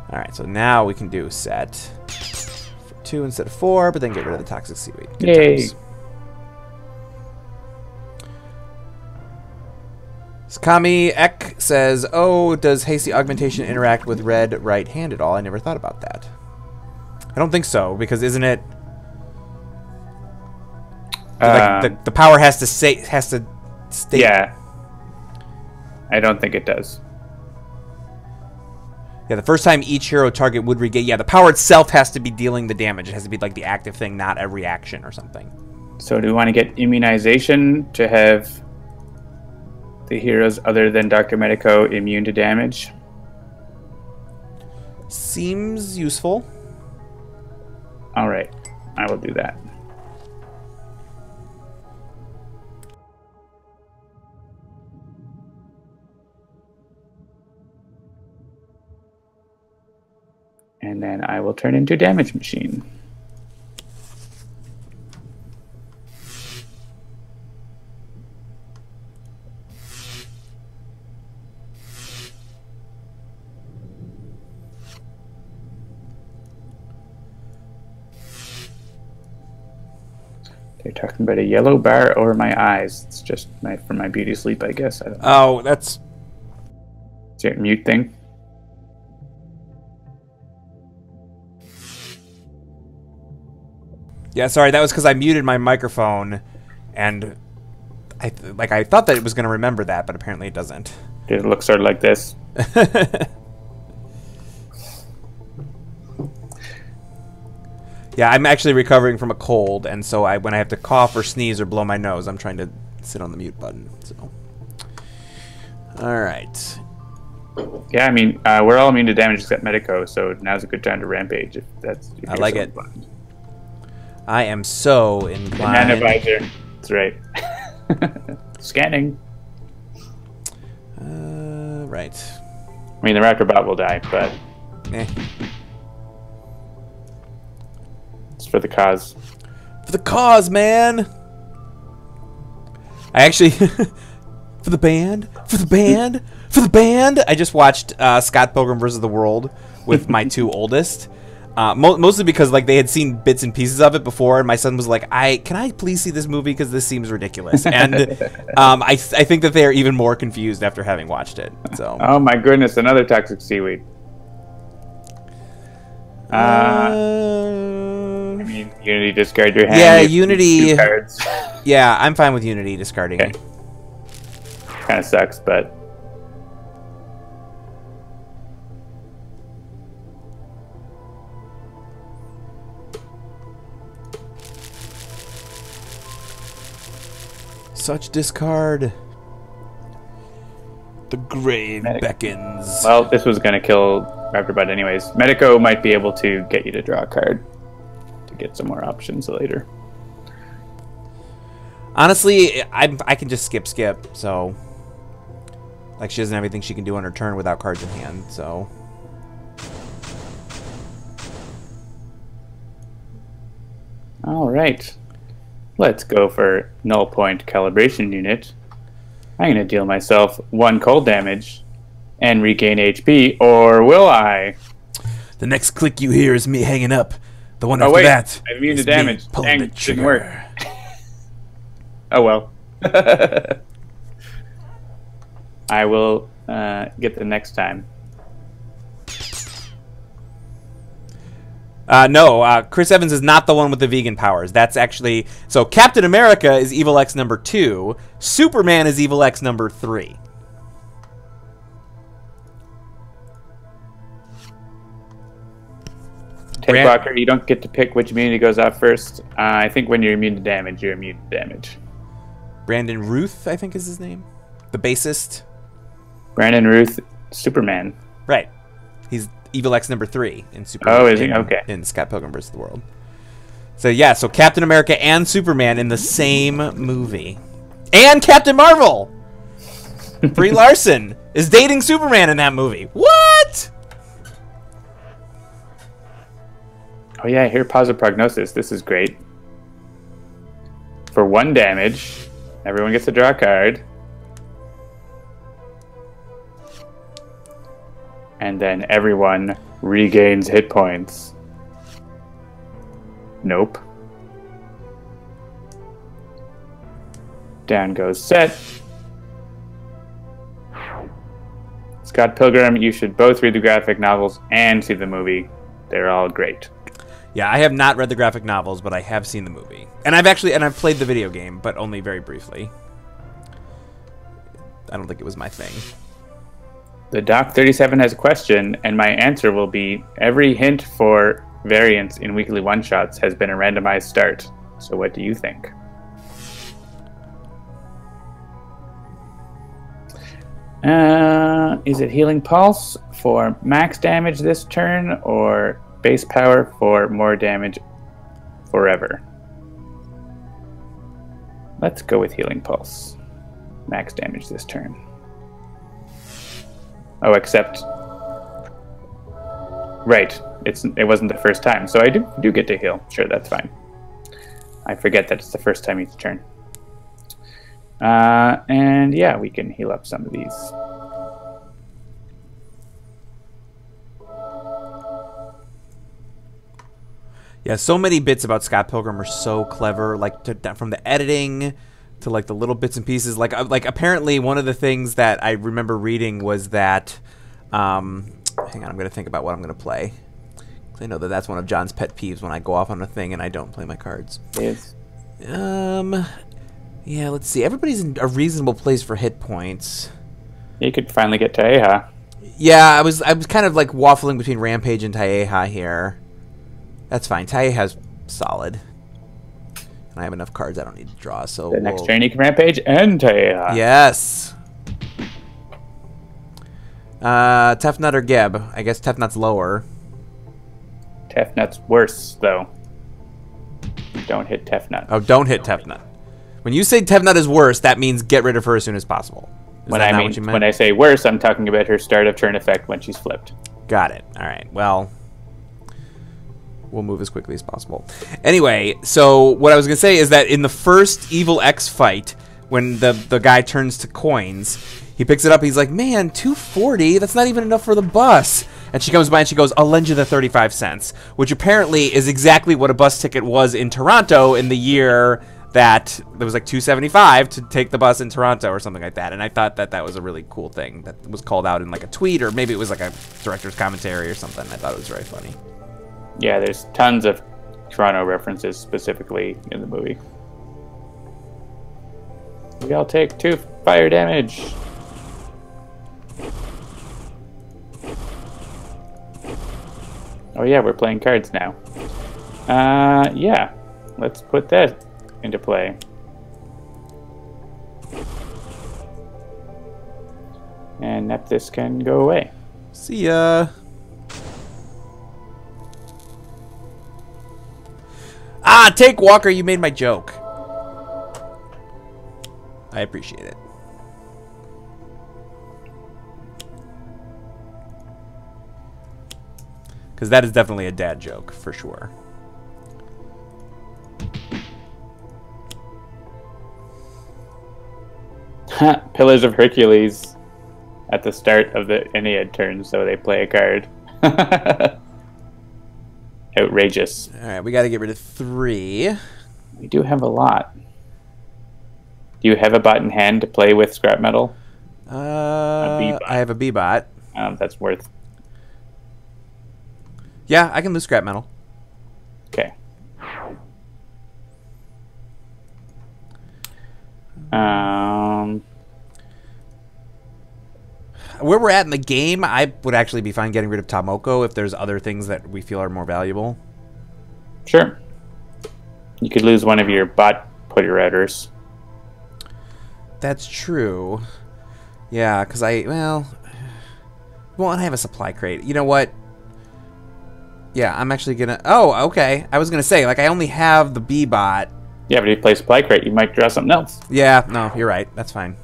Speaker 1: Alright, so now we can do set for 2 instead of 4, but then get rid of the toxic seaweed. Good
Speaker 2: Yay!
Speaker 1: times. Sakami Ek says, oh, does hasty augmentation interact with red right hand at all? I never thought about that. I don't think so, because isn't it... Like the power has to stay.
Speaker 2: Yeah, I don't think it does.
Speaker 1: Yeah, the first time each hero target would regain. Yeah, the power itself has to be dealing the damage. It has to be like the active thing, not a reaction or something.
Speaker 2: So, do we want to get immunization to have the heroes other than Dr. Medico immune to damage?
Speaker 1: Seems useful.
Speaker 2: All right, I will do that. and I will turn into Damage Machine. They're talking about a yellow bar over my eyes. It's just from my beauty sleep, I guess. I don't know.
Speaker 1: Oh, that's...
Speaker 2: Is it a mute thing?
Speaker 1: Yeah, sorry, that was because I muted my microphone, and I thought that it was going to remember that, but apparently it doesn't.
Speaker 2: Did it look sort of like this?
Speaker 1: Yeah, I'm actually recovering from a cold, and so when I have to cough or sneeze or blow my nose, I'm trying to sit on the mute button. So, all right.
Speaker 2: Yeah, I mean, we're all immune to damage except Medico, so now's a good time to rampage. If
Speaker 1: I like it. I am so inclined.
Speaker 2: Nanovisor. That's right. Scanning.
Speaker 1: Right.
Speaker 2: I mean, the Raptor bot will die, but it's for the cause.
Speaker 1: For the cause, man. I actually, for the band, for the band, for the band. I just watched Scott Pilgrim vs. the World with my two oldest. Mostly because like they had seen bits and pieces of it before, and my son was like, can I please see this movie because this seems ridiculous?" And I think that they are even more confused after having watched it. So,
Speaker 2: oh my goodness, another toxic seaweed. I mean, Unity discard your hand.
Speaker 1: Yeah, Unity.
Speaker 2: 2 cards.
Speaker 1: Yeah, I'm fine with Unity discarding.
Speaker 2: Okay. Kind of sucks, but.
Speaker 1: Such discard. The grave beckons.
Speaker 2: Well, this was going to kill Raptorbot anyways. Medico might be able to get you to draw a card to get some more options later.
Speaker 1: Honestly, I can just skip. So, like, she doesn't have anything she can do on her turn without cards in hand. So,
Speaker 2: all right. Let's go for null point calibration unit. I'm going to deal myself 1 cold damage and regain HP, or will I?
Speaker 1: The next click you hear is me hanging up. The one
Speaker 2: Oh
Speaker 1: after
Speaker 2: wait,
Speaker 1: that.
Speaker 2: I'm immune to
Speaker 1: is me
Speaker 2: damage.
Speaker 1: pulling
Speaker 2: Dang,
Speaker 1: the
Speaker 2: didn't
Speaker 1: trigger.
Speaker 2: work. Oh well. I will get the next time.
Speaker 1: No, Chris Evans is not the one with the vegan powers. That's actually... So, Captain America is Evil X number 2. Superman is Evil X number 3.
Speaker 2: Tankwalker, you don't get to pick which immunity goes off first. I think when you're immune to damage, you're immune to damage.
Speaker 1: Brandon Ruth, I think is his name. The bassist.
Speaker 2: Brandon Ruth, Superman.
Speaker 1: Right. He's Evil X number 3 in Superman.
Speaker 2: Oh, is he? Okay.
Speaker 1: In Scott Pilgrim vs. the World. So, yeah, so Captain America and Superman in the same movie. And Captain Marvel! Brie Larson is dating Superman in that movie. What?
Speaker 2: Oh yeah, here, positive prognosis. This is great. For 1 damage, everyone gets to draw a card. And then everyone regains hit points. Nope. Down goes Set. Scott Pilgrim, you should both read the graphic novels and see the movie. They're all great.
Speaker 1: Yeah, I have not read the graphic novels, but I have seen the movie. And I've played the video game, but only very briefly. I don't think it was my thing.
Speaker 2: The Doc 37 has a question, and my answer will be every hint for variants in weekly one-shots has been a randomized start. So what do you think? Is it Healing Pulse for max damage this turn, or base power for more damage forever? Let's go with Healing Pulse. Max damage this turn. Oh, except... Right. it wasn't the first time, so I do get to heal. Sure, that's fine. I forget that it's the first time each turn. And yeah, we can heal up some of these.
Speaker 1: Yeah, so many bits about Scott Pilgrim are so clever, like from the editing to like the little bits and pieces. Like apparently one of the things that I remember reading was that, hang on, I'm gonna think about what I'm gonna play. I know that's one of John's pet peeves when I go off on a thing and I don't play my cards.
Speaker 2: Yes.
Speaker 1: Yeah, let's see. Everybody's in a reasonable place for hit points.
Speaker 2: You could finally get Taeha.
Speaker 1: Yeah, I was kind of like waffling between Rampage and Taeha here. That's fine. Taeha's solid. And I have enough cards I don't need to draw, so
Speaker 2: the next turn you can Rampage and Taeha.
Speaker 1: Yes. Tefnut or Geb? I guess Tefnut's lower.
Speaker 2: Tefnut's worse, though. Don't hit Tefnut.
Speaker 1: Oh, don't hit Tefnut. When you say Tefnut is worse, that means get rid of her as soon as possible.
Speaker 2: When I say worse, I'm talking about her start of turn effect when she's flipped.
Speaker 1: Got it. All right. Well, we'll move as quickly as possible. Anyway, so what I was going to say is that in the first Evil X fight, when the guy turns to coins, he picks it up. He's like, man, 240? That's not even enough for the bus. And she comes by and she goes, I'll lend you the 35 cents, which apparently is exactly what a bus ticket was in Toronto in the year that there was like $2.75 to take the bus in Toronto or something like that. And I thought that was a really cool thing that was called out in like a tweet, or maybe it was like a director's commentary or something. I thought it was very funny.
Speaker 2: Yeah, there's tons of Toronto references specifically in the movie. We all take 2 fire damage. Oh yeah, we're playing cards now. Yeah, let's put that into play. And Nephthys can go away.
Speaker 1: See ya. Ah, take Walker, you made my joke. I appreciate it. Because that is definitely a dad joke, for sure.
Speaker 2: Pillars of Hercules at the start of the Ennead turn, so they play a card. Outrageous.
Speaker 1: Alright, we got to get rid of 3.
Speaker 2: We do have a lot. Do you have a bot in hand to play with scrap metal?
Speaker 1: I have a B-bot.
Speaker 2: That's worth.
Speaker 1: Yeah, I can lose scrap metal.
Speaker 2: Okay.
Speaker 1: Where we're at in the game, I would actually be fine getting rid of Tomoko if there's other things that we feel are more valuable.
Speaker 2: Sure. You could lose one of your bot putter outers.
Speaker 1: That's true. Yeah, because I have a supply crate. You know what? Yeah, I'm actually gonna... Oh, okay. I was gonna say, like, I only have the B-bot.
Speaker 2: Yeah, but if you play supply crate, you might draw something else.
Speaker 1: Yeah, no, you're right. That's fine.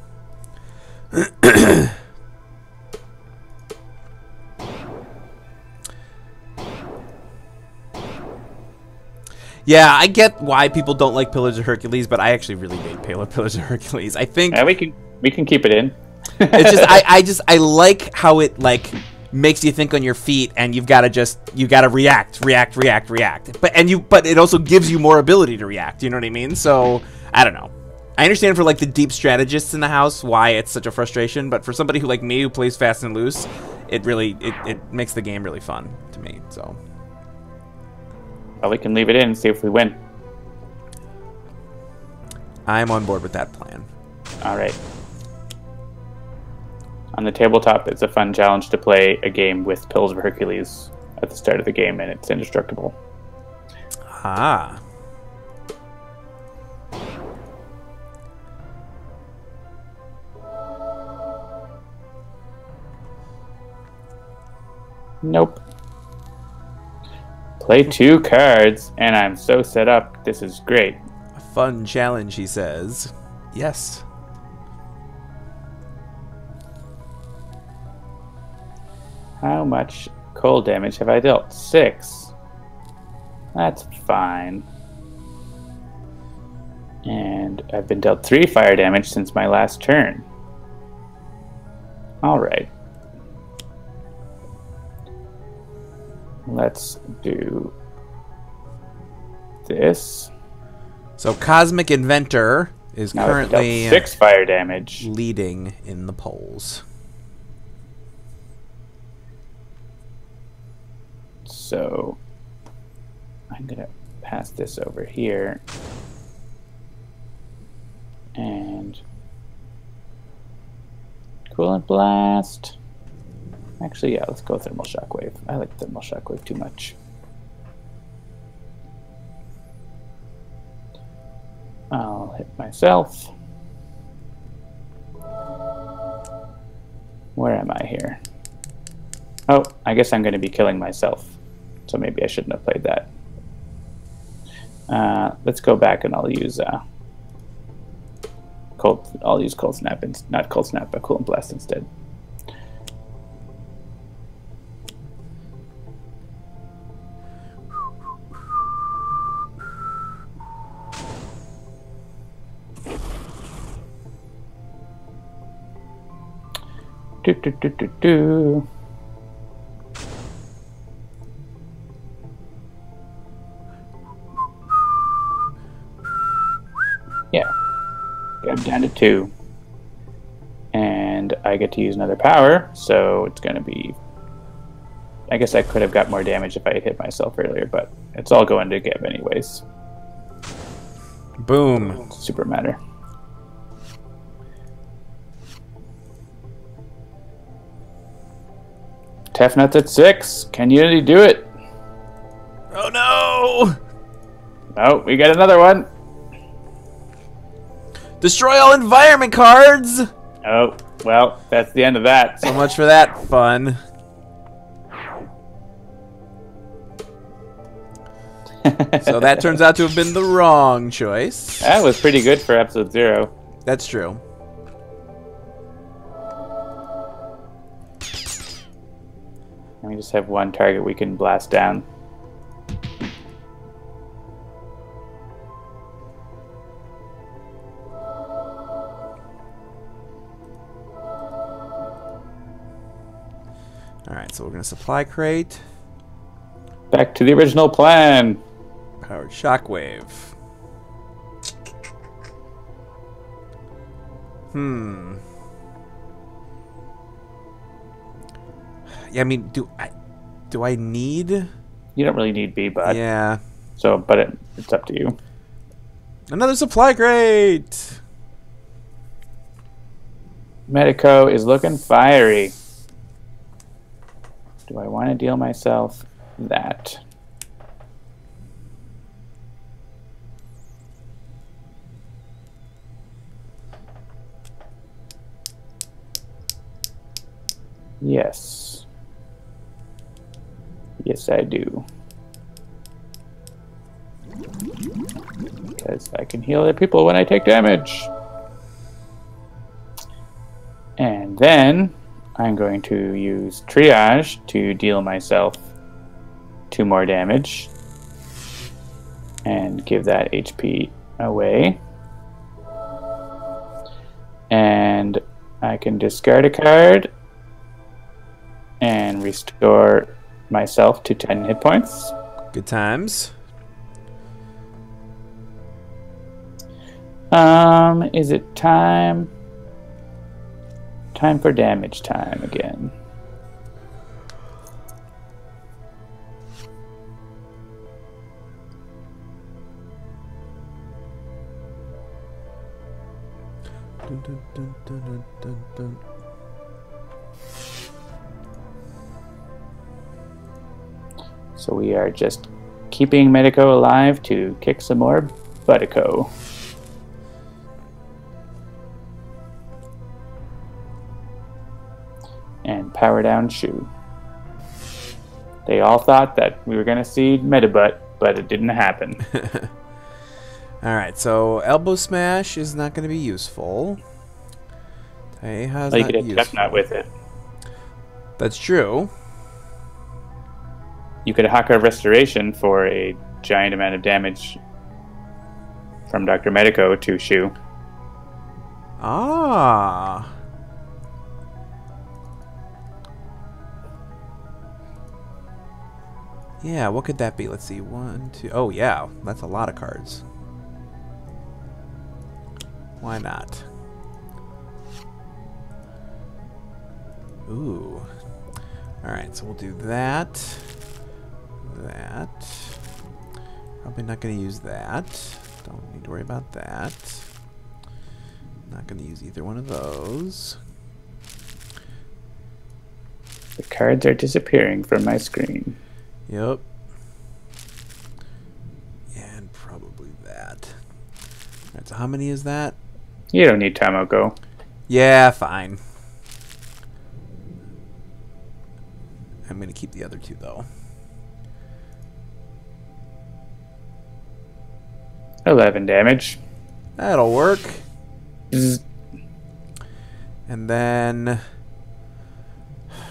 Speaker 1: Yeah, I get why people don't like Pillars of Hercules, but I actually really dig Pillars of Hercules. I think...
Speaker 2: Yeah, we can keep it in.
Speaker 1: It's just I like how it like makes you think on your feet, and you gotta react. But it also gives you more ability to react. You know what I mean? So I don't know. I understand for like the deep strategists in the house why it's such a frustration, but for somebody who like me who plays fast and loose, it really it makes the game really fun to me. So.
Speaker 2: Well, we can leave it in and see if we win.
Speaker 1: I'm on board with that plan.
Speaker 2: All right. On the tabletop, it's a fun challenge to play a game with Pillars of Hercules at the start of the game, and it's indestructible.
Speaker 1: Ah.
Speaker 2: Nope. Play 2 cards, and I'm so set up. This is great.
Speaker 1: A fun challenge, he says. Yes.
Speaker 2: How much cold damage have I dealt? 6. That's fine. And I've been dealt 3 fire damage since my last turn. Alright. Let's do this.
Speaker 1: So Cosmic Inventor is
Speaker 2: Now
Speaker 1: currently
Speaker 2: 6 fire damage.
Speaker 1: leading in the polls.
Speaker 2: So I'm going to pass this over here. And Coolant Blast. Actually, yeah, let's go Thermal Shockwave. I like Thermal Shockwave too much. I'll hit myself. Where am I here? Oh, I guess I'm going to be killing myself. So maybe I shouldn't have played that. Let's go back and I'll use Cold Snap, not Cold Snap, but Coolant Blast instead. Do. Yeah. I'm down to 2. And I get to use another power, so it's going to be... I guess I could have got more damage if I had hit myself earlier, but it's all going to give anyways.
Speaker 1: Boom.
Speaker 2: Super matter. Tefnut's at 6. Can Unity do it?
Speaker 1: Oh no!
Speaker 2: Oh, we got another one.
Speaker 1: Destroy all environment cards!
Speaker 2: Oh, well, that's the end of that.
Speaker 1: So much for that fun. So that turns out to have been the wrong choice.
Speaker 2: That was pretty good for episode 0.
Speaker 1: That's true.
Speaker 2: And we just have one target we can blast down.
Speaker 1: Alright, so we're going to supply crate.
Speaker 2: Back to the original plan.
Speaker 1: Powered shockwave. Yeah, I mean, do I need?
Speaker 2: You don't really need B-Bot.
Speaker 1: Yeah.
Speaker 2: So, but it's up to you.
Speaker 1: Another supply crate.
Speaker 2: Medico is looking fiery. Do I want to deal myself that? Yes. Yes, I do. Because I can heal other people when I take damage. And then I'm going to use Triage to deal myself 2 more damage. And give that HP away. And I can discard a card and restore myself to 10 hit points.
Speaker 1: Good times.
Speaker 2: Is it time? Time for damage time again.
Speaker 1: Dun, dun, dun, dun, dun, dun, dun.
Speaker 2: So we are just keeping Medico alive to kick some more Buttico. And power down Shoe. They all thought that we were going to see Medibutt, but it didn't happen.
Speaker 1: Alright, so Elbow Smash is not going to be useful. Taiha's
Speaker 2: You
Speaker 1: not
Speaker 2: could have
Speaker 1: useful.
Speaker 2: Tefnut with it.
Speaker 1: That's true.
Speaker 2: You could Haka Restoration for a giant amount of damage from Dr. Medico to Shu.
Speaker 1: Ah. Yeah, what could that be? Let's see. 1, 2. Oh, yeah. That's a lot of cards. Why not? Ooh. Alright, so we'll do that. That. Probably not going to use that. Don't need to worry about that. Not going to use either one of those.
Speaker 2: The cards are disappearing from my screen.
Speaker 1: Yep. And probably that. Alright, so how many is that?
Speaker 2: You don't need Tamoko.
Speaker 1: Yeah, fine. I'm going to keep the other two, though.
Speaker 2: 11 damage.
Speaker 1: That'll work.
Speaker 2: Zzz.
Speaker 1: And then...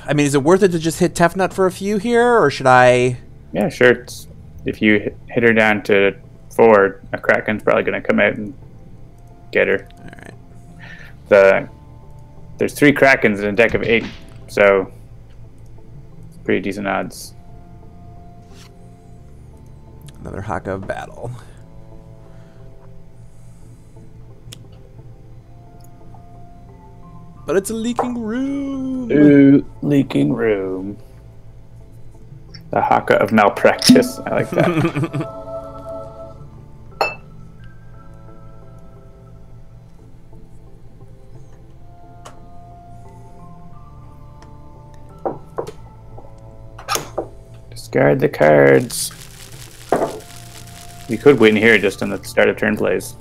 Speaker 1: I mean, is it worth it to just hit Tefnut for a few here, or should I...
Speaker 2: Yeah, sure. If you hit her down to 4, a Kraken's probably going to come out and get her.
Speaker 1: Alright.
Speaker 2: There's 3 Krakens in a deck of 8, so pretty decent odds.
Speaker 1: Another Haka of battle. But it's a leaking room.
Speaker 2: Ooh, leaking room. The Haka of Malpractice. I like that. Discard the cards. You could win here just in the start of turn plays.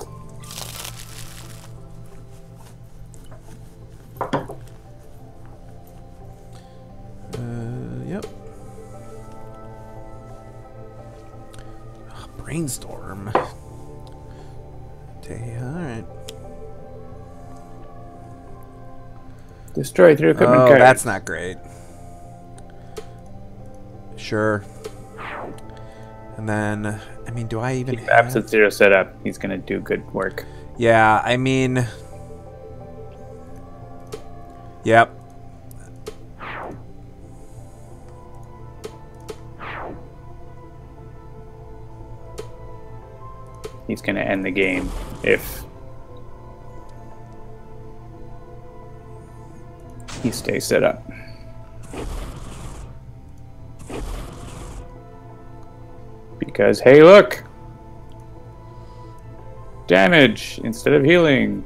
Speaker 1: Yep. Oh, brainstorm. Okay, alright.
Speaker 2: Destroy 3 equipment cards.
Speaker 1: That's not great. Sure. And then, I mean, do I even
Speaker 2: Keep Absolute Zero set up. He's going to do good work.
Speaker 1: Yeah, I mean... Yep.
Speaker 2: He's going to end the game if he stays set up. Because, hey, look! Damage instead of healing.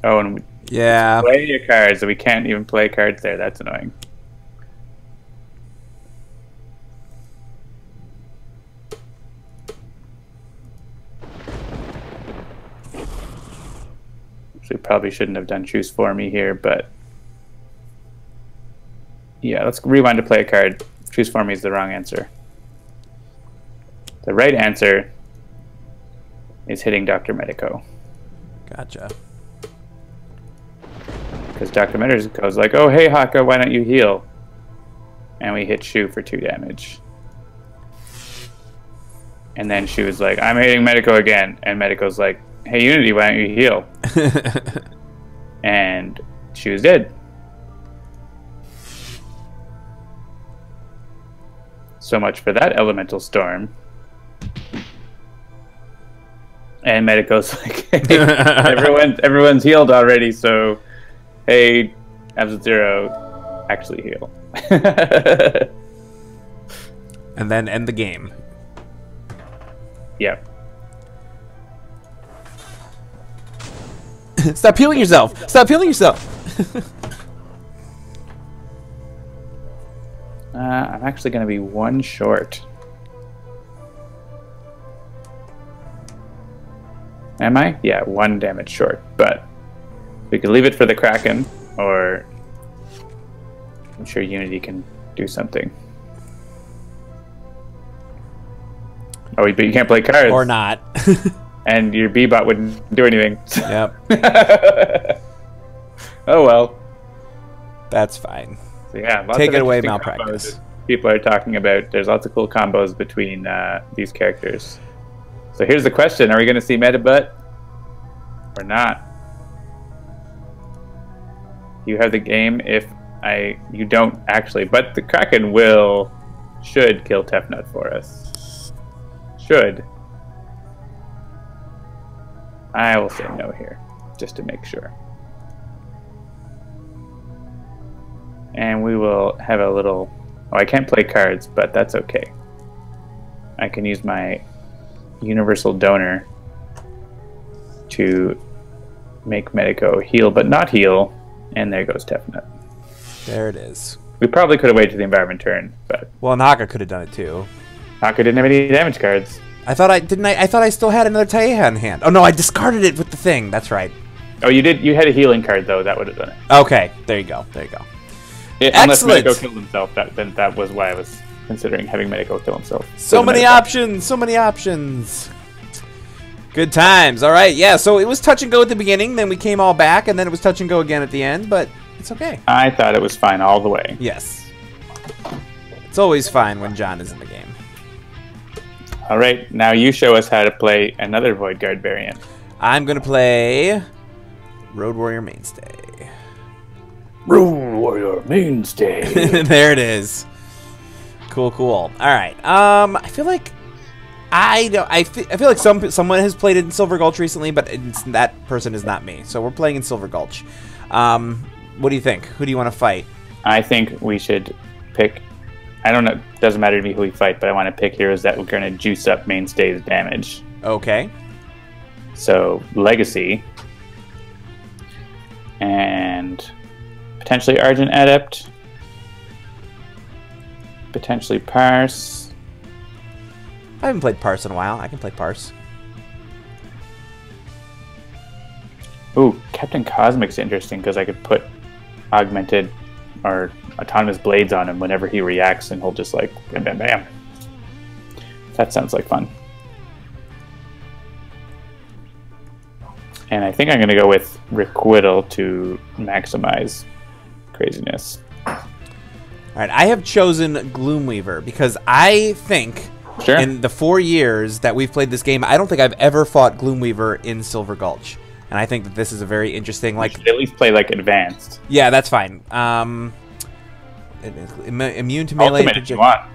Speaker 2: Oh, and we play your cards, so we can't even play cards there. That's annoying. We probably shouldn't have done choose for me here, but yeah, let's rewind to play a card. Choose for me is the wrong answer. The right answer is hitting Dr. Medico.
Speaker 1: Gotcha.
Speaker 2: Because Dr. Medico is like, oh, hey, Haka, why don't you heal? And we hit Shu for 2 damage. And then Shu is like, I'm hitting Medico again. And Medico's like, hey, Unity, why don't you heal? And Shu's dead. So much for that elemental storm. And Medico's like, hey, everyone's healed already, so hey, Absolute Zero, actually heal.
Speaker 1: And then end the game.
Speaker 2: Yep.
Speaker 1: Stop healing yourself! Stop healing yourself!
Speaker 2: I'm actually going to be 1 short. Am I? Yeah, 1 damage short. But we could leave it for the Kraken, or I'm sure Unity can do something. Oh, but you can't play cards.
Speaker 1: Or not.
Speaker 2: and your B-bot wouldn't do anything.
Speaker 1: Yep.
Speaker 2: Oh well.
Speaker 1: That's fine.
Speaker 2: So yeah, lots
Speaker 1: Take
Speaker 2: of
Speaker 1: it away,
Speaker 2: interesting
Speaker 1: Malpractice.
Speaker 2: combos people are talking about. There's lots of cool combos between these characters. So here's the question: are we going to see Metabutt or not? You have the game. If you don't actually, but the Kraken should kill Tefnut for us. Should. I will say no here, just to make sure. And we will have a little... Oh, I can't play cards, but that's okay. I can use my Universal Donor to make Medico heal, but not heal. And there goes Tefnut.
Speaker 1: There it is.
Speaker 2: We probably could have waited to the environment turn, but...
Speaker 1: Well, and Haka could have done it too.
Speaker 2: Haka didn't have any damage cards.
Speaker 1: I thought I thought I still had another Taeha in hand. Oh no, I discarded it with the thing. That's right.
Speaker 2: Oh, you did. You had a healing card though. That would have done it.
Speaker 1: Okay, there you go. There you go.
Speaker 2: Unless
Speaker 1: Excellent.
Speaker 2: Medico killed himself, then that was why I was considering having Medico kill himself.
Speaker 1: So many options. So many options. Good times. All right. Yeah. So it was touch and go at the beginning. Then we came all back, and then it was touch and go again at the end. But it's okay.
Speaker 2: I thought it was fine all the way.
Speaker 1: Yes. It's always fine when John is in the game.
Speaker 2: All right. Now you show us how to play another Void Guard variant.
Speaker 1: I'm gonna play Road Warrior Mainstay.
Speaker 2: Road Warrior Mainstay.
Speaker 1: There it is. Cool, cool. All right. I feel like I feel like someone has played it in Silver Gulch recently, but that person is not me. So we're playing in Silver Gulch. What do you think? Who do you want to fight?
Speaker 2: I think we should pick. I don't know. It doesn't matter to me who we fight, but I want to pick heroes that are going to juice up Mainstay's damage.
Speaker 1: Okay.
Speaker 2: So Legacy and potentially Argent Adept, potentially Parse.
Speaker 1: I haven't played Parse in a while. I can play Parse.
Speaker 2: Ooh, Captain Cosmic's interesting because I could put augmented or autonomous blades on him whenever he reacts, and he'll just like bam, bam, bam. That sounds like fun. And I think I'm going to go with Requital to maximize craziness.
Speaker 1: All right, I have chosen Gloomweaver because I think in the 4 years that we've played this game, I don't think I've ever fought Gloomweaver in Silver Gulch. And I think that this is a very interesting, like...
Speaker 2: You should at least play, like, advanced.
Speaker 1: Yeah, that's fine. Immune to melee...
Speaker 2: Ultimate if you want.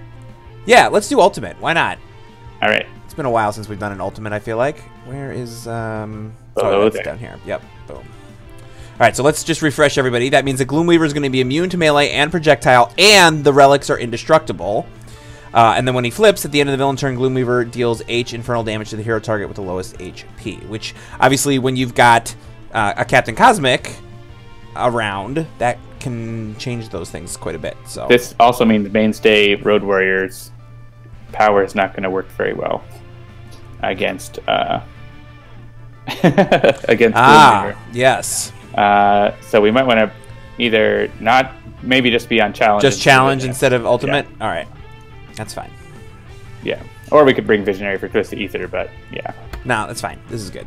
Speaker 1: Yeah, let's do Ultimate. Why not?
Speaker 2: All right.
Speaker 1: It's been a while since we've done an Ultimate, I feel like. Where is... Oh, that's down here. Yep, boom. All right, so let's just refresh everybody. That means that Gloomweaver is going to be immune to melee and projectile, and the relics are indestructible. And then when he flips, at the end of the villain turn, Gloomweaver deals H infernal damage to the hero target with the lowest HP. Which, obviously, when you've got a Captain Cosmic around, that can change those things quite a bit. So
Speaker 2: this also means Mainstay Road Warrior's power is not going to work very well against against Gloomweaver.
Speaker 1: Yes.
Speaker 2: So we might want to either not, maybe just be on challenge.
Speaker 1: Just challenge instead of ultimate? Yeah. All right. That's fine.
Speaker 2: Yeah. Or we could bring Visionary for Twisted Ether, but yeah.
Speaker 1: No, that's fine. This is good.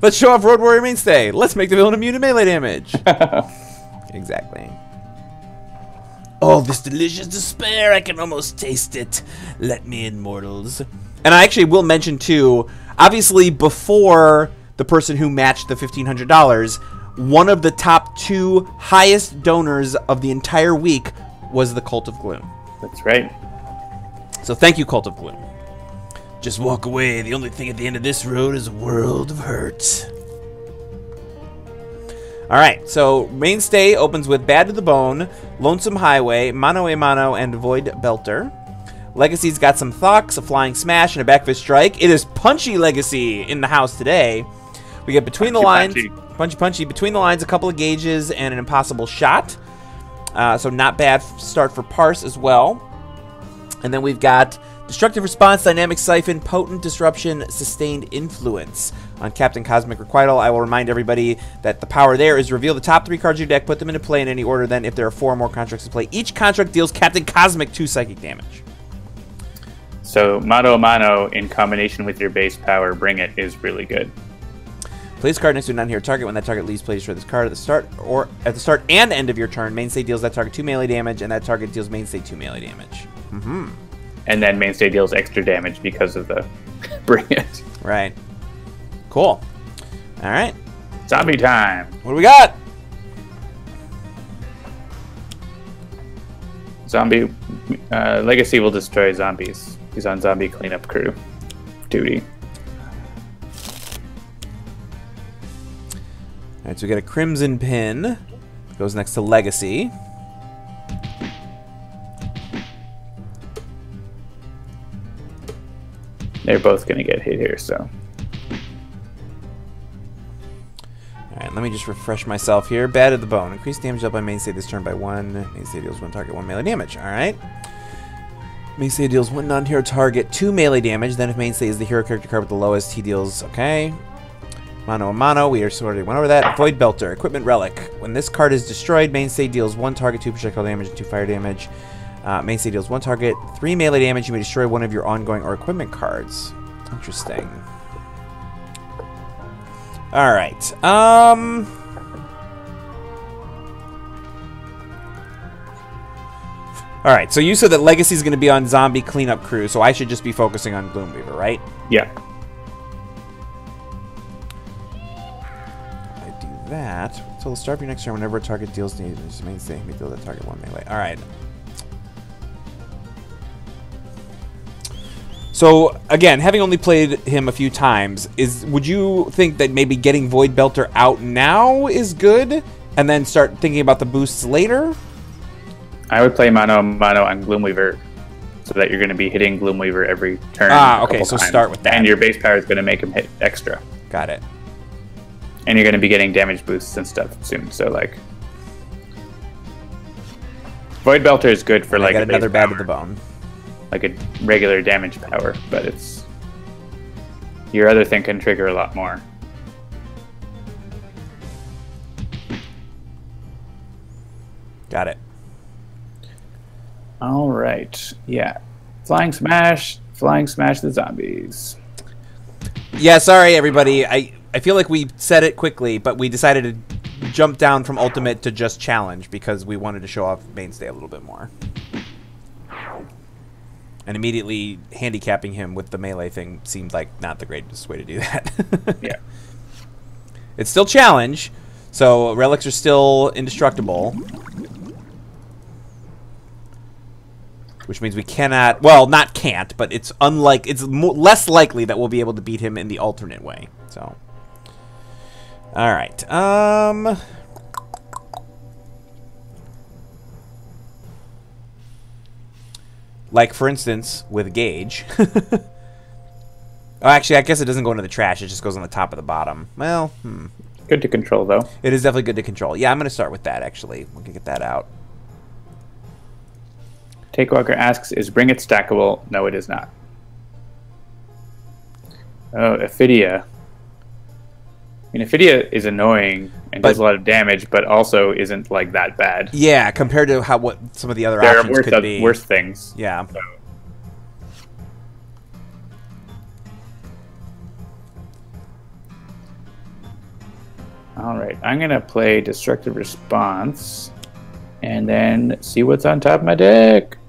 Speaker 1: Let's show off Road Warrior Mainstay. Let's make the villain immune to melee damage. Exactly. Oh, this delicious despair. I can almost taste it. Let me in, mortals. And I actually will mention, too, obviously before the person who matched the $1,500, one of the top 2 highest donors of the entire week was the Cult of Gloom.
Speaker 2: That's right.
Speaker 1: So thank you, Cult of Gloom. Just walk away. The only thing at the end of this road is a world of hurt. All right, so Mainstay opens with Bad to the Bone, Lonesome Highway, Mano a Mano, and Void Belter. Legacy's got some Thucks, a Flying Smash, and a Backfist Strike. It is Punchy Legacy in the house today. We get Between the Lines, Punchy, Between the Lines, a couple of gauges, and an Impossible Shot. So not bad start for Parse as well. And then we've got Destructive Response, Dynamic Siphon, Potent Disruption, Sustained Influence. On Captain Cosmic Requital, I will remind everybody that the power there is reveal the top 3 cards of your deck, put them into play in any order, then if there are 4 or more constructs to play, each construct deals Captain Cosmic 2 psychic damage.
Speaker 2: So mano a mano in combination with your base power, bring it, is really good.
Speaker 1: Play this card next to a non-hero target. When that target leaves, play destroy this card at the start and end of your turn. Mainstay deals that target 2 melee damage, and that target deals Mainstay 2 melee damage. Mm-hmm.
Speaker 2: And then Mainstay deals extra damage because of the bring it.
Speaker 1: Right. Cool. All right.
Speaker 2: Zombie time.
Speaker 1: What do we got?
Speaker 2: Zombie Legacy will destroy zombies. He's on zombie cleanup crew duty.
Speaker 1: All right, so we got a Crimson Pin. Goes next to Legacy.
Speaker 2: They're both going to get hit here, so.
Speaker 1: All right, let me just refresh myself here. Bad of the Bone. Increase damage dealt by Mainstay this turn by 1. Mainstay deals 1 target 1 melee damage. All right. Mainstay deals 1 non-hero target 2 melee damage. Then if Mainstay is the hero character card with the lowest, he deals... Okay. Mano a mano, we already went over that. Void Belter, Equipment Relic. When this card is destroyed, Mainstay deals 1 target, 2 projectile damage, and 2 fire damage. Mainstay deals 1 target, 3 melee damage. You may destroy one of your ongoing or equipment cards. Interesting. Alright. Alright, so you said that Legacy is going to be on zombie cleanup crew, so I should just be focusing on Gloomweaver, right?
Speaker 2: Yeah.
Speaker 1: That until the start of your next turn, whenever a target deals damage, Mainstay may deal that target 1 melee. All right. So again, having only played him a few times, would you think that maybe getting Void Belter out now is good, and then start thinking about the boosts later?
Speaker 2: I would play mano a mano on Gloomweaver, so that you're going to be hitting Gloomweaver every turn.
Speaker 1: Okay. So start with that,
Speaker 2: and your base power is going to make him hit extra.
Speaker 1: Got it.
Speaker 2: And you're going to be getting damage boosts and stuff soon, so like... Void Belter is good for like
Speaker 1: got another Bad of the Bone.
Speaker 2: Like a regular damage power, but it's... Your other thing can trigger a lot more.
Speaker 1: Got it.
Speaker 2: Alright, yeah. Flying Smash the zombies.
Speaker 1: Yeah, sorry everybody. I feel like we said it quickly, but we decided to jump down from Ultimate to just Challenge because we wanted to show off Mainstay a little bit more. And immediately handicapping him with the melee thing seemed like not the greatest way to do that.
Speaker 2: Yeah.
Speaker 1: It's still Challenge, so relics are still indestructible. Which means we cannot... Well, not can't, but it's less likely that we'll be able to beat him in the alternate way. So... Alright, like, for instance, with Gauge. Oh, actually, I guess it doesn't go into the trash. It just goes on the top of the bottom. Well,
Speaker 2: Good to control, though.
Speaker 1: It is definitely good to control. Yeah, I'm going to start with that, actually. We're going to get that out.
Speaker 2: Takewalker asks, is Bring It stackable? No, it is not. Oh, Ophidia. I mean, Ophidia is annoying and does a lot of damage, but also isn't like that bad.
Speaker 1: Yeah, compared to what some of the other options could be.
Speaker 2: There are worse things.
Speaker 1: Yeah.
Speaker 2: So. All right, I'm gonna play Destructive Response, and then see what's on top of my deck.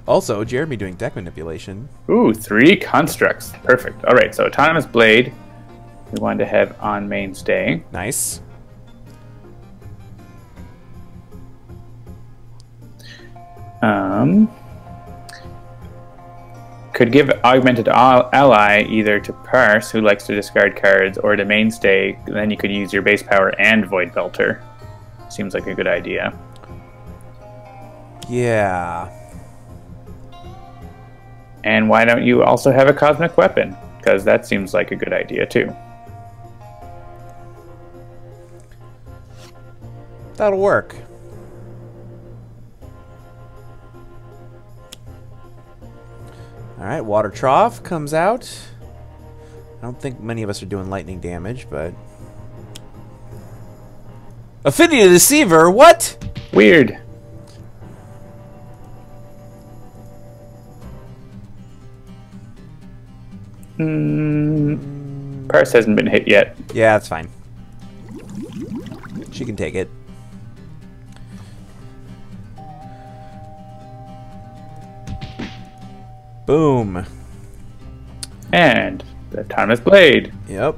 Speaker 1: Also, Jeremy doing deck manipulation.
Speaker 2: Ooh, 3 constructs. Perfect. All right, so Autonomous Blade. We wanted to have on Mainstay.
Speaker 1: Nice.
Speaker 2: Could give Augmented Ally either to Parse, who likes to discard cards, or to Mainstay. Then you could use your base power and Void Belter. Seems like a good idea.
Speaker 1: Yeah.
Speaker 2: And why don't you also have a Cosmic Weapon? Because that seems like a good idea, too.
Speaker 1: That'll work. Alright, Water Trough comes out. I don't think many of us are doing lightning damage, but... Affinity Deceiver? What?
Speaker 2: Weird. Parse hasn't been hit yet.
Speaker 1: Yeah, that's fine. She can take it. Boom.
Speaker 2: And the Autonomous Blade.
Speaker 1: Yep.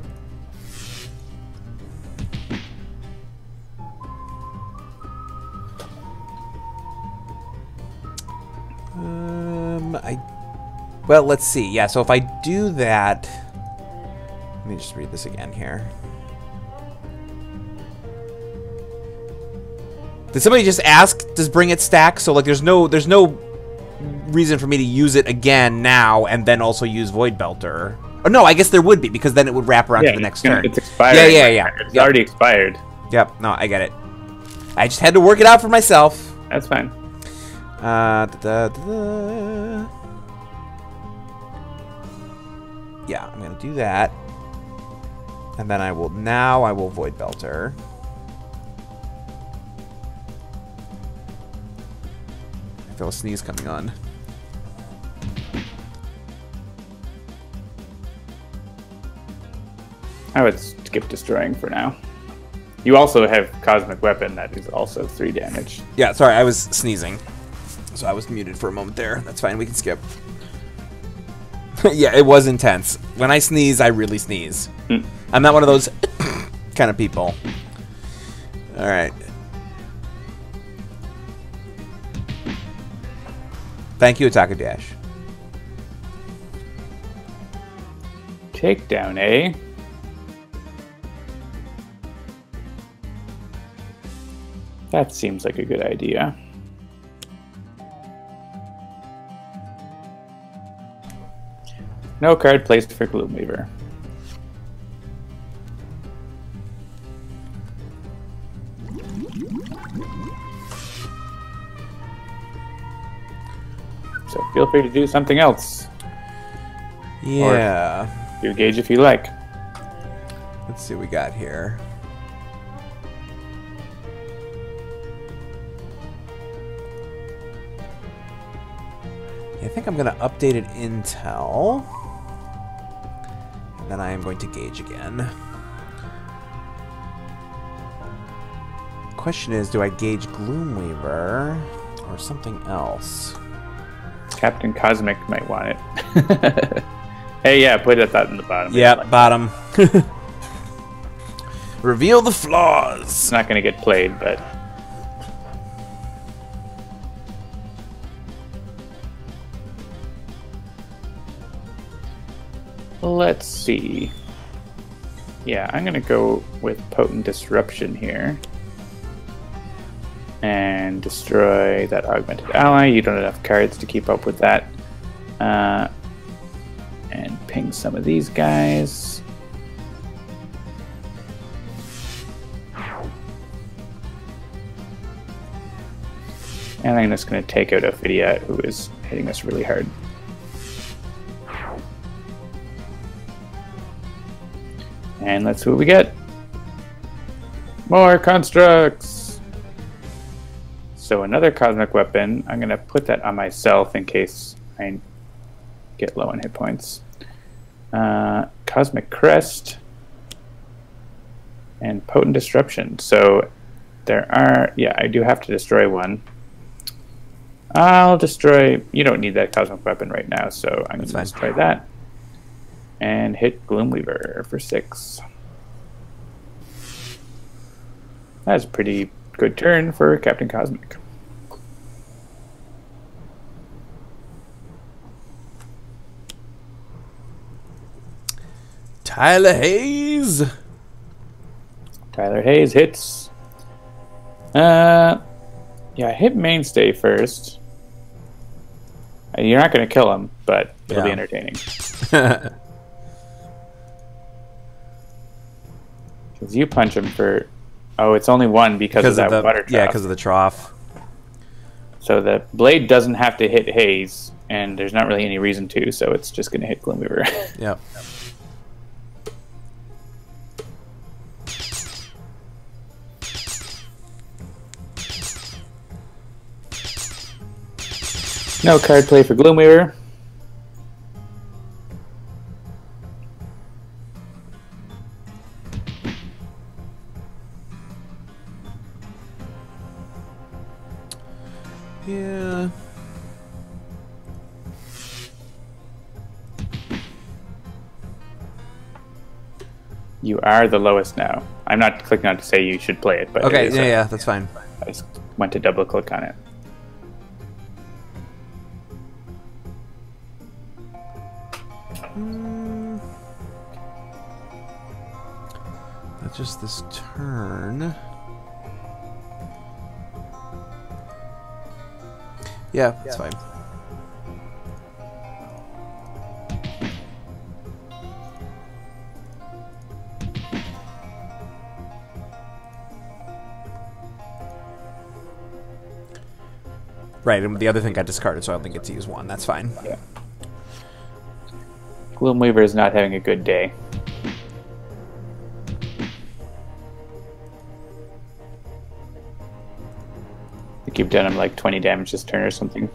Speaker 1: Well, let's see. Yeah, so if I do that... Let me just read this again here. Did somebody just ask, does Bring It stack? So, like, there's no reason for me to use it again now and then also use Void Belter. Oh, no, I guess there would be, because then it would wrap around to the next turn.
Speaker 2: It's expired.
Speaker 1: Yeah.
Speaker 2: It's already expired.
Speaker 1: Yep, no, I get it. I just had to work it out for myself.
Speaker 2: That's fine.
Speaker 1: Yeah, I'm going to do that. And then I will Void Belter. I feel a sneeze coming on.
Speaker 2: I would skip destroying for now. You also have Cosmic Weapon that is also 3 damage.
Speaker 1: Yeah, sorry, I was sneezing. So I was muted for a moment there. That's fine, we can skip. Yeah, it was intense. When I sneeze, I really sneeze. I'm not one of those kind of people. Alright. Thank you, Attack Dash.
Speaker 2: Takedown, eh? That seems like a good idea. No card placed for Gloomweaver. So feel free to do something else.
Speaker 1: Yeah.
Speaker 2: Or do Gauge if you like.
Speaker 1: Let's see what we got here. I think I'm going to update it Intel. And then I am going to Gauge again. Question is, do I Gauge Gloomweaver or something else?
Speaker 2: Captain Cosmic might want it. Hey, yeah, put that in the bottom.
Speaker 1: Yeah, like bottom. Reveal the flaws.
Speaker 2: It's not going to get played, but... Let's see. Yeah, I'm going to go with Potent Disruption here. And destroy that Augmented Ally. You don't have enough cards to keep up with that. And ping some of these guys. And I'm just going to take out Ophidia, who is hitting us really hard. And let's see what we get. More constructs! So another Cosmic Weapon. I'm going to put that on myself in case I get low on hit points. Cosmic Crest. And Potent Disruption. So there are... Yeah, I do have to destroy one. I'll destroy... You don't need that Cosmic Weapon right now, so I'm going to destroy that. And hit Gloomweaver for 6. That's a pretty good turn for Captain Cosmic.
Speaker 1: Tyler Hayes.
Speaker 2: Tyler Hayes hits. Yeah, hit Mainstay first. You're not going to kill him, but it'll be entertaining. Because you punch him for... Oh, it's only one because of that water trough.
Speaker 1: Yeah, because of the trough.
Speaker 2: So the blade doesn't have to hit Hayes, and there's not really any reason to, so it's just going to hit Gloomweaver.
Speaker 1: Yep.
Speaker 2: No card play for Gloomweaver.
Speaker 1: Yeah.
Speaker 2: You are the lowest now. I'm not clicking on to say you should play it, but
Speaker 1: Okay, yeah, that's fine.
Speaker 2: I just went to double click on it.
Speaker 1: That's just this turn. Yeah, that's fine. Right, and the other thing got discarded, so I only get to use one. That's fine.
Speaker 2: Yeah. Gloomweaver is not having a good day. I think you've done him like 20 damage this turn or something.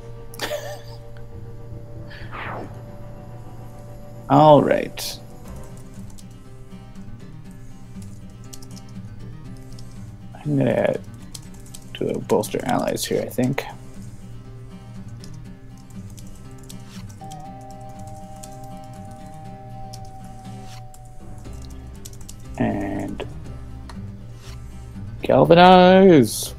Speaker 2: All right. I'm gonna do a bolster allies here, I think. And galvanize.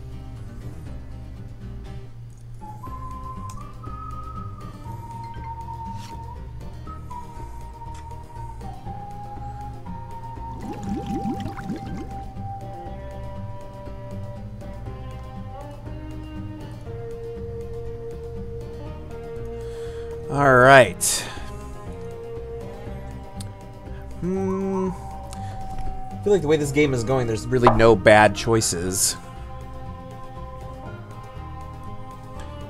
Speaker 1: All right. I feel like the way this game is going, there's really no bad choices.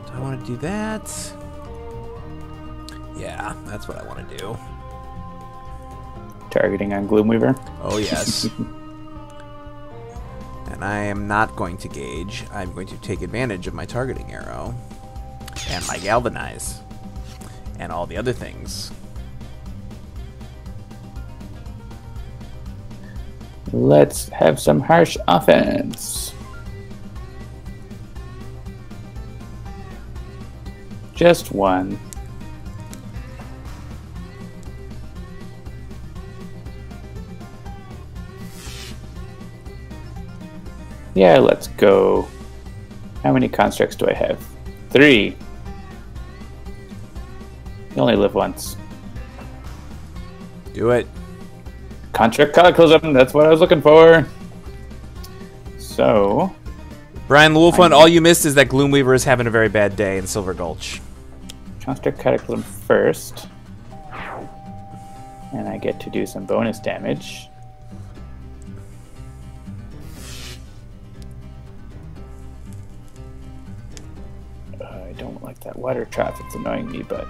Speaker 1: Do I want to do that? Yeah, that's what I want to do.
Speaker 2: Targeting on Gloomweaver.
Speaker 1: Oh, yes. And I am not going to gauge. I'm going to take advantage of my targeting arrow and my galvanize and all the other things.
Speaker 2: Let's have some harsh offense. Just one. Yeah, let's go. How many constructs do I have? 3. You only live once.
Speaker 1: Do it.
Speaker 2: Construct Cataclysm, that's what I was looking for. So...
Speaker 1: Brian the Wolf Hunt, all you missed is that Gloomweaver is having a very bad day in Silver Gulch.
Speaker 2: Construct Cataclysm first. And I get to do some bonus damage. I don't like that water trap, it's annoying me, but...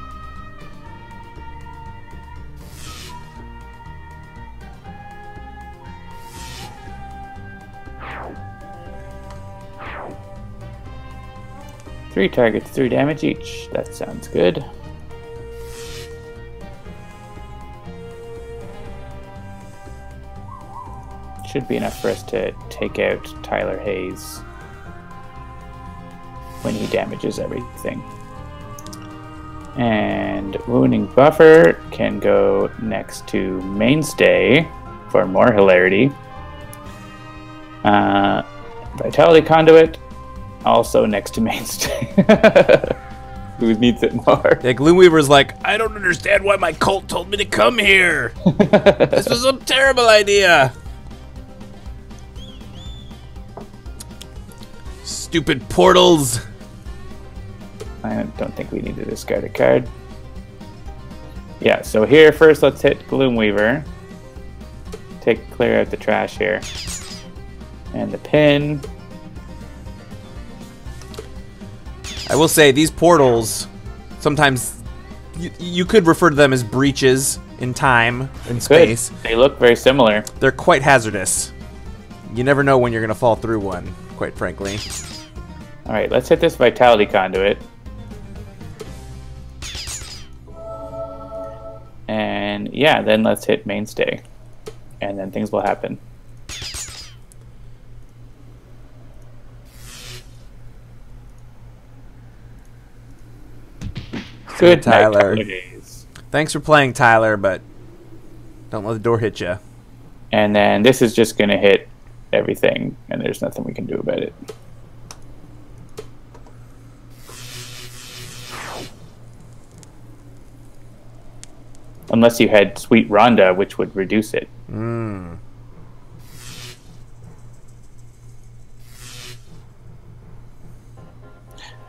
Speaker 2: Three targets, 3 damage each. That sounds good. Should be enough for us to take out Tyler Hayes when he damages everything. And Wounding Buffer can go next to Mainstay for more hilarity. Vitality Conduit also next to Mainstay. Who needs it more?
Speaker 1: Yeah, Gloomweaver's like, I don't understand why my cult told me to come here. This was a terrible idea. Stupid portals.
Speaker 2: I don't think we need to discard a card. Yeah, so here first let's hit Gloomweaver. Clear out the trash here. And the pin.
Speaker 1: I will say, these portals, sometimes you could refer to them as breaches in time and space.
Speaker 2: They look very similar.
Speaker 1: They're quite hazardous. You never know when you're going to fall through one, quite frankly.
Speaker 2: Alright, let's hit this Vitality Conduit. And yeah, then let's hit Mainstay. And then things will happen. Good
Speaker 1: Tyler.
Speaker 2: night, Tyler.
Speaker 1: Thanks for playing, Tyler, but don't let the door hit you.
Speaker 2: And then this is just going to hit everything, and there's nothing we can do about it. Unless you had Sweet Rhonda, which would reduce it.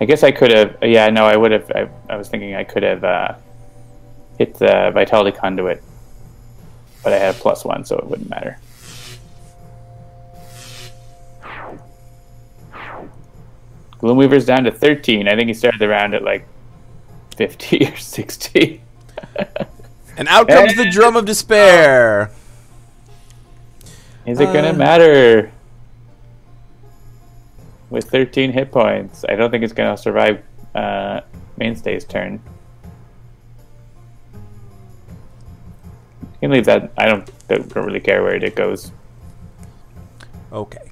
Speaker 2: I guess I could have... Yeah, no, I would have... I was thinking I could have hit the Vitality Conduit. But I had a +1, so it wouldn't matter. Gloomweaver's down to 13. I think he started the round at like 50 or 60.
Speaker 1: And out comes the Drum of Despair.
Speaker 2: Is it going to matter? With 13 hit points. I don't think it's going to survive Mainstay's turn. You can leave that. I don't really care where it goes.
Speaker 1: Okay.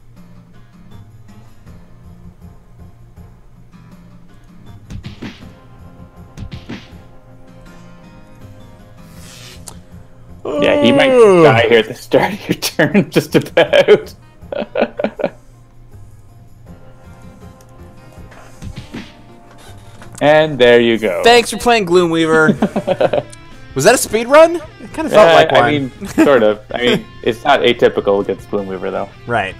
Speaker 2: Yeah, he might die here at the start of your turn, just about. And there you go.
Speaker 1: Thanks for playing Gloomweaver. Was that a speed run? It kind of felt like one.
Speaker 2: I mean, sort of. I mean, it's not atypical against Gloomweaver, though.
Speaker 1: Right.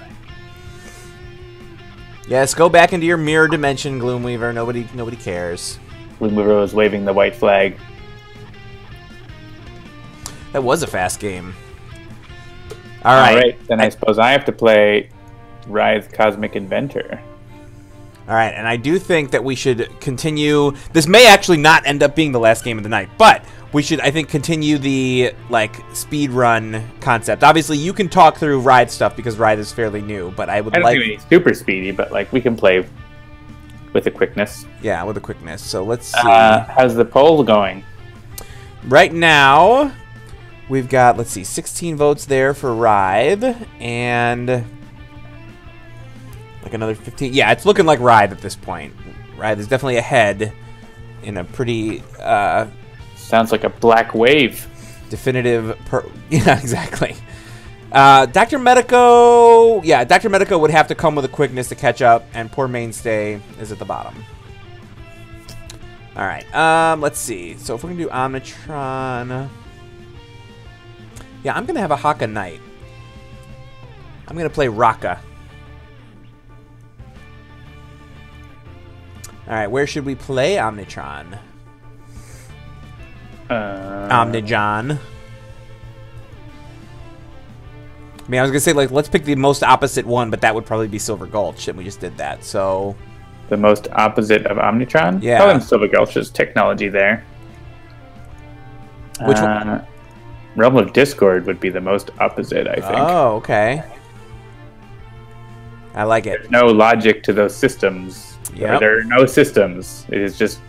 Speaker 1: Yes, go back into your mirror dimension, Gloomweaver. Nobody cares.
Speaker 2: Gloomweaver was waving the white flag.
Speaker 1: That was a fast game. All right.
Speaker 2: Then I suppose I have to play Writhe Cosmic Inventor.
Speaker 1: All right, and I do think that we should continue. This may actually not end up being the last game of the night, but we should, I think, continue the speed run concept. Obviously, you can talk through Writhe stuff because Writhe is fairly new, but I would
Speaker 2: I don't think it's super speedy, but we can play with a quickness.
Speaker 1: Yeah, with a quickness. So let's see.
Speaker 2: How's the poll going?
Speaker 1: Right now, we've got 16 votes there for Writhe and another 15. Yeah, it's looking like Writhe at this point. Writhe is definitely ahead in a pretty
Speaker 2: sounds like a black wave.
Speaker 1: Definitive. Yeah, exactly. Dr. Medico. Yeah, Dr. Medico would have to come with a quickness to catch up, and poor Mainstay is at the bottom. All right. Let's see. So if we're gonna do Omnitron, yeah, I'm gonna have a Haka Knight. I'm gonna play Raka. All right, where should we play Omnitron? Omnijon. I mean, I was gonna say let's pick the most opposite one, but that would probably be Silver Gulch, and we just did that. So
Speaker 2: the most opposite of Omnitron?
Speaker 1: Yeah.
Speaker 2: Probably Silver Gulch's technology there.
Speaker 1: Which one?
Speaker 2: Realm of Discord would be the most opposite, I think.
Speaker 1: Oh, okay. I like it.
Speaker 2: There's no logic to those systems.
Speaker 1: Yep.
Speaker 2: There are no systems. It is just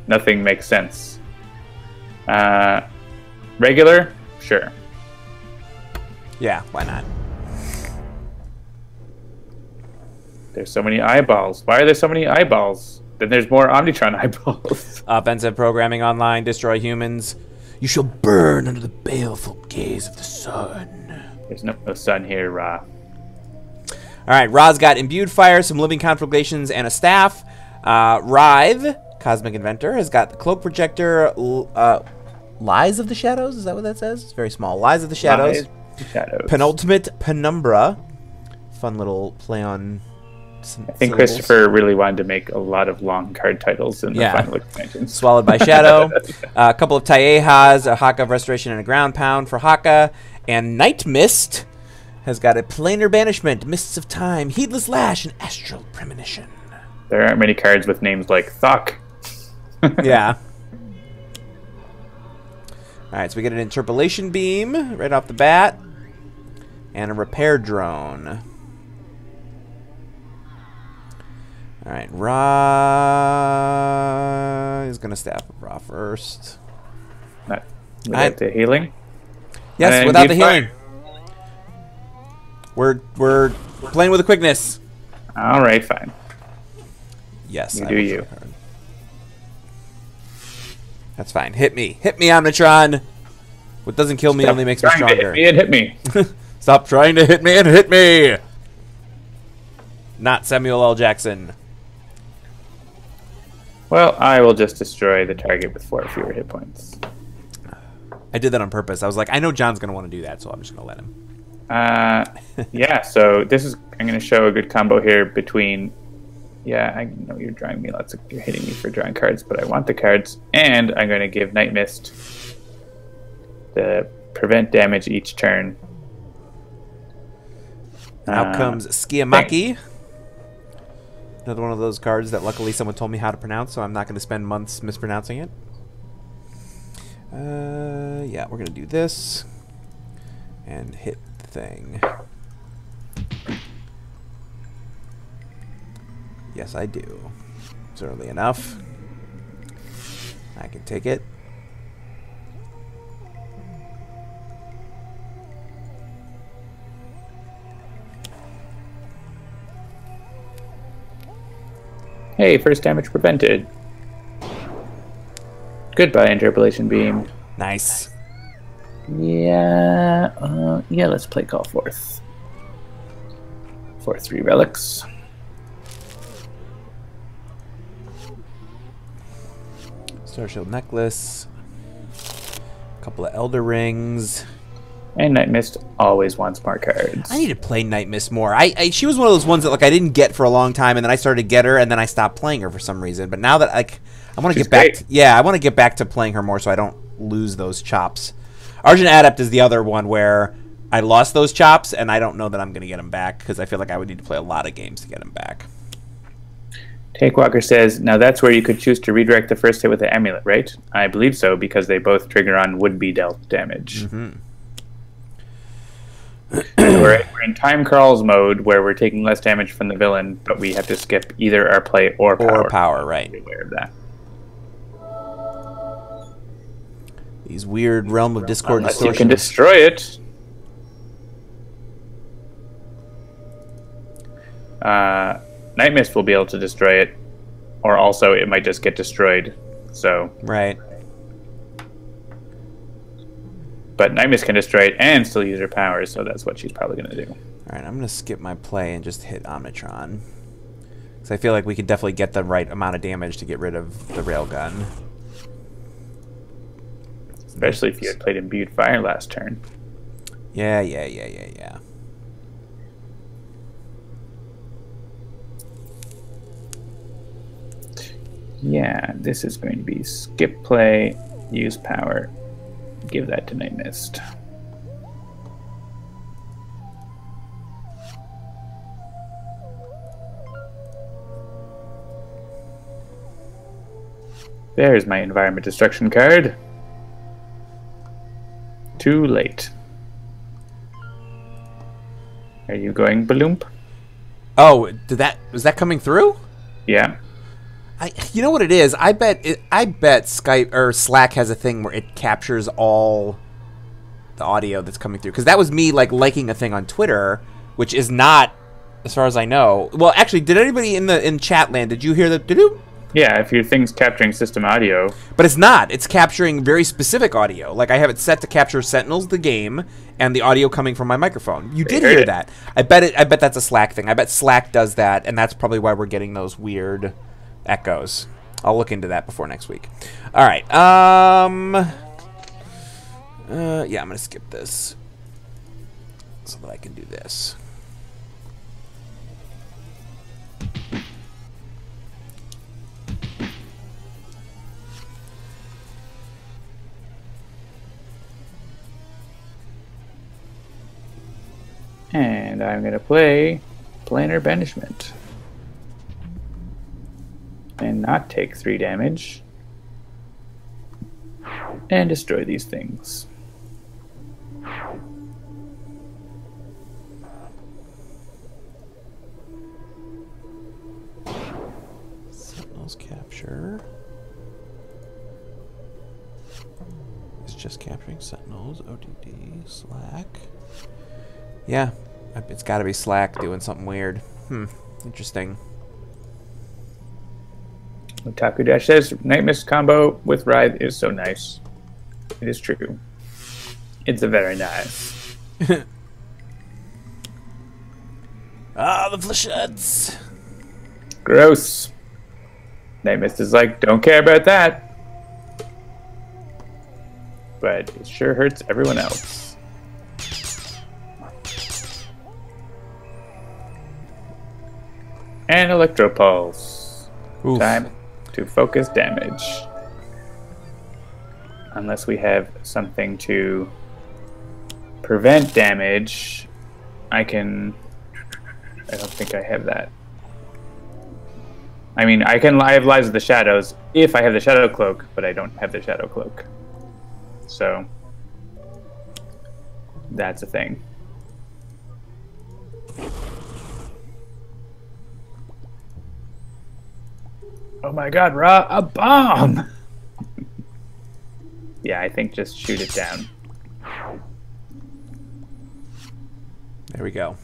Speaker 2: nothing makes sense. Regular? Sure.
Speaker 1: Yeah, why not?
Speaker 2: There's so many eyeballs. Why are there so many eyeballs? Then there's more Omnitron eyeballs.
Speaker 1: Offensive programming online, destroy humans. You shall burn under the baleful gaze of the sun.
Speaker 2: There's no sun here, Ra.
Speaker 1: All right, Ra's got Imbued Fire, some Living Conflagrations, and a Staff. Writhe, Cosmic Inventor, has got the Cloak Projector, Lies of the Shadows? Is that what that says? It's very small. Lies of the Shadows. Penultimate Penumbra. Fun little play on some
Speaker 2: I think
Speaker 1: syllables.
Speaker 2: Christopher really wanted to make a lot of long card titles in the final expansion.
Speaker 1: Swallowed by Shadow. A couple of Taehas, a Haka of Restoration, and a Ground Pound for Haka. And Nightmist has got a Planar Banishment, Mists of Time, Heedless Lash, and Astral Premonition.
Speaker 2: There aren't many cards with names like Thok.
Speaker 1: Yeah. Alright, so we get an Interpolation Beam right off the bat. And a Repair Drone. Alright, Ra is going to staff Ra first.
Speaker 2: Not without the healing?
Speaker 1: Yes,
Speaker 2: and
Speaker 1: without the healing. We're playing with a quickness.
Speaker 2: Alright, fine.
Speaker 1: Yes.
Speaker 2: You do you.
Speaker 1: That's fine. Hit me, Omnitron. What doesn't kill me only makes me stronger.
Speaker 2: Hit me.
Speaker 1: Stop trying to hit me and hit me. Not Samuel L. Jackson.
Speaker 2: Well, I will just destroy the target with 4 fewer hit points.
Speaker 1: I did that on purpose. I was like, I know John's going to want to do that, so I'm just going to let him.
Speaker 2: Yeah, so this is... I'm going to show a good combo here between... Yeah, I know you're drawing me lots of... You're hitting me for drawing cards, but I want the cards. And I'm going to give Nightmist the prevent damage each turn.
Speaker 1: Out comes Skiamaki. Another one of those cards that luckily someone told me how to pronounce, so I'm not going to spend months mispronouncing it. Yeah, we're going to do this. And hit the thing. Yes, I do. It's early enough. I can take it.
Speaker 2: Hey, first damage prevented. Goodbye, Interpolation Beam.
Speaker 1: Nice.
Speaker 2: Yeah, yeah, let's play Call Forth. For 3 relics.
Speaker 1: Starshield Necklace. A couple of Elder Rings.
Speaker 2: And Nightmist always wants more cards.
Speaker 1: I need to play Nightmist more. She was one of those ones that like I didn't get for a long time, and then I started to get her, and then I stopped playing her for some reason. But now that I want to get back, I want to get back to playing her more, so I don't lose those chops. Argent Adept is the other one where I lost those chops, and I don't know that I'm going to get them back because I feel like I would need to play a lot of games to get them back.
Speaker 2: Takewalker says, now that's where you could choose to redirect the first hit with the amulet, right? I believe so, because they both trigger on would-be dealt damage.
Speaker 1: Mm-hmm.
Speaker 2: We're in time crawls mode where we're taking less damage from the villain, but we have to skip either our play or power.
Speaker 1: Or power, right.
Speaker 2: Be aware of that.
Speaker 1: These weird Realm of Discord
Speaker 2: Unless
Speaker 1: distortions.
Speaker 2: you can destroy it. Nightmist will be able to destroy it, or also it might just get destroyed. So
Speaker 1: right.
Speaker 2: But Nightmist can destroy it and still use her powers, so that's what she's probably going to do.
Speaker 1: Alright, I'm going to skip my play and just hit Omnitron. Because I feel like we could definitely get the right amount of damage to get rid of the railgun.
Speaker 2: Especially if you had played Imbued Fire last turn.
Speaker 1: Yeah.
Speaker 2: Yeah, this is going to be skip play, use power, give that to Nightmist. There's my Environment Destruction card. Too late. Are you going Balloomp?
Speaker 1: Oh, was that coming through?
Speaker 2: Yeah.
Speaker 1: You know what it is? I bet Skype or Slack has a thing where it captures all the audio that's coming through. Because that was me liking a thing on Twitter, which is not, as far as I know. Well, actually, did anybody in chat land? Did you hear the doo-doo?
Speaker 2: Yeah, if your thing's capturing system audio.
Speaker 1: But it's not. It's capturing very specific audio. Like I have it set to capture Sentinels, the game, and the audio coming from my microphone. You did hear that. I bet that's a Slack thing. I bet Slack does that, and that's probably why we're getting those weird echoes. I'll look into that before next week. All right. Yeah, I'm gonna skip this so that I can do this.
Speaker 2: And I'm going to play Planar Banishment. And not take 3 damage. And destroy these things.
Speaker 1: Sentinels capture. It's just capturing Sentinels. ODD, Slack. Yeah, it's got to be Slack doing something weird. Interesting.
Speaker 2: Otaku Dash says Nightmist combo with Writhe is so nice. It is true. It's a very nice.
Speaker 1: The flechettes.
Speaker 2: Gross. Nightmist is like, don't care about that. But it sure hurts everyone else. And Electro Pulse.
Speaker 1: Oof.
Speaker 2: Time to focus damage. Unless we have something to prevent damage, I don't think I have that. I mean, I have Lives of the Shadows if I have the Shadow Cloak, but I don't have the Shadow Cloak. So, that's a thing. Oh my god, Ra, a bomb! Yeah, I think just shoot it down.
Speaker 1: There we go.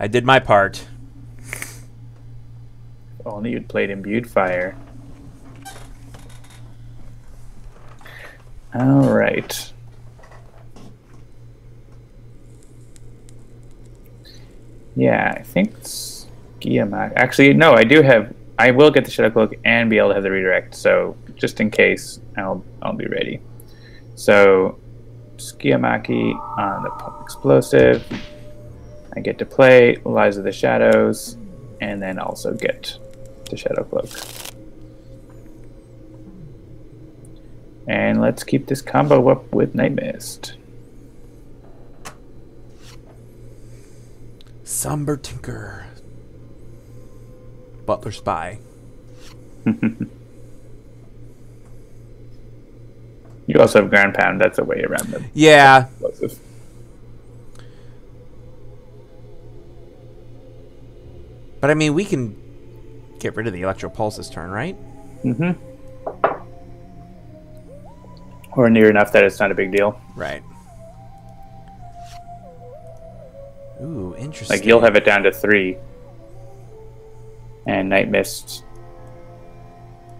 Speaker 1: I did my part.
Speaker 2: If only you'd played Imbued Fire. Alright. Yeah, I think Skiamak. Actually, no, I will get the Shadow Cloak and be able to have the redirect, so just in case, I'll be ready. So, Skiamaki on the explosive. I get to play Lies of the Shadows, and then also get the Shadow Cloak. And let's keep this combo up with Nightmist.
Speaker 1: Somber Tinker. Butler Spy.
Speaker 2: You also have Ground Pound. That's a way around them.
Speaker 1: Yeah.
Speaker 2: Explosive.
Speaker 1: But I mean, we can get rid of the Electro Pulse this turn, right?
Speaker 2: Mm-hmm. Or near enough that it's not a big deal.
Speaker 1: Right. Ooh, interesting.
Speaker 2: Like, you'll have it down to 3. And Nightmist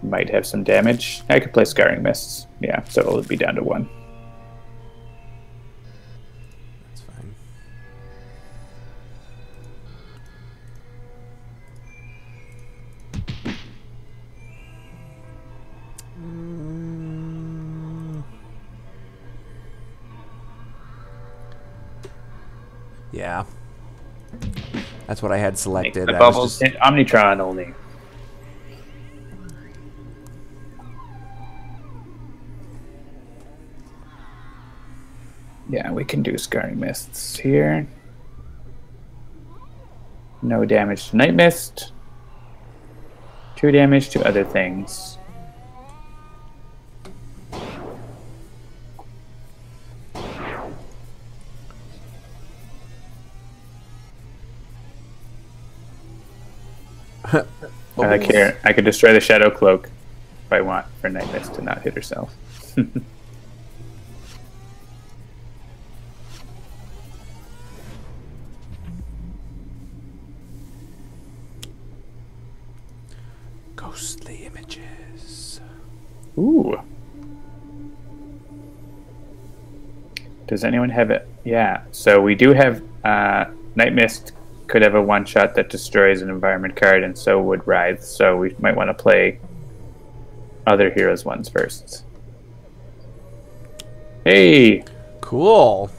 Speaker 2: might have some damage. I could play Scarring Mists. Yeah, so it'll be down to 1.
Speaker 1: That's fine. Yeah. That's what I had selected.
Speaker 2: The bubbles, Omnitron only. Yeah, we can do Scarring Mists here. No damage to Nightmist. 2 damage to other things. I like here. I could destroy the Shadow Cloak if I want for Nightmist to not hit herself.
Speaker 1: Ghostly images.
Speaker 2: Ooh. Does anyone have it? Yeah. So we do have Nightmist could have a one-shot that destroys an environment card, and so would Writhe. So we might want to play other heroes' ones first. Hey!
Speaker 1: Cool.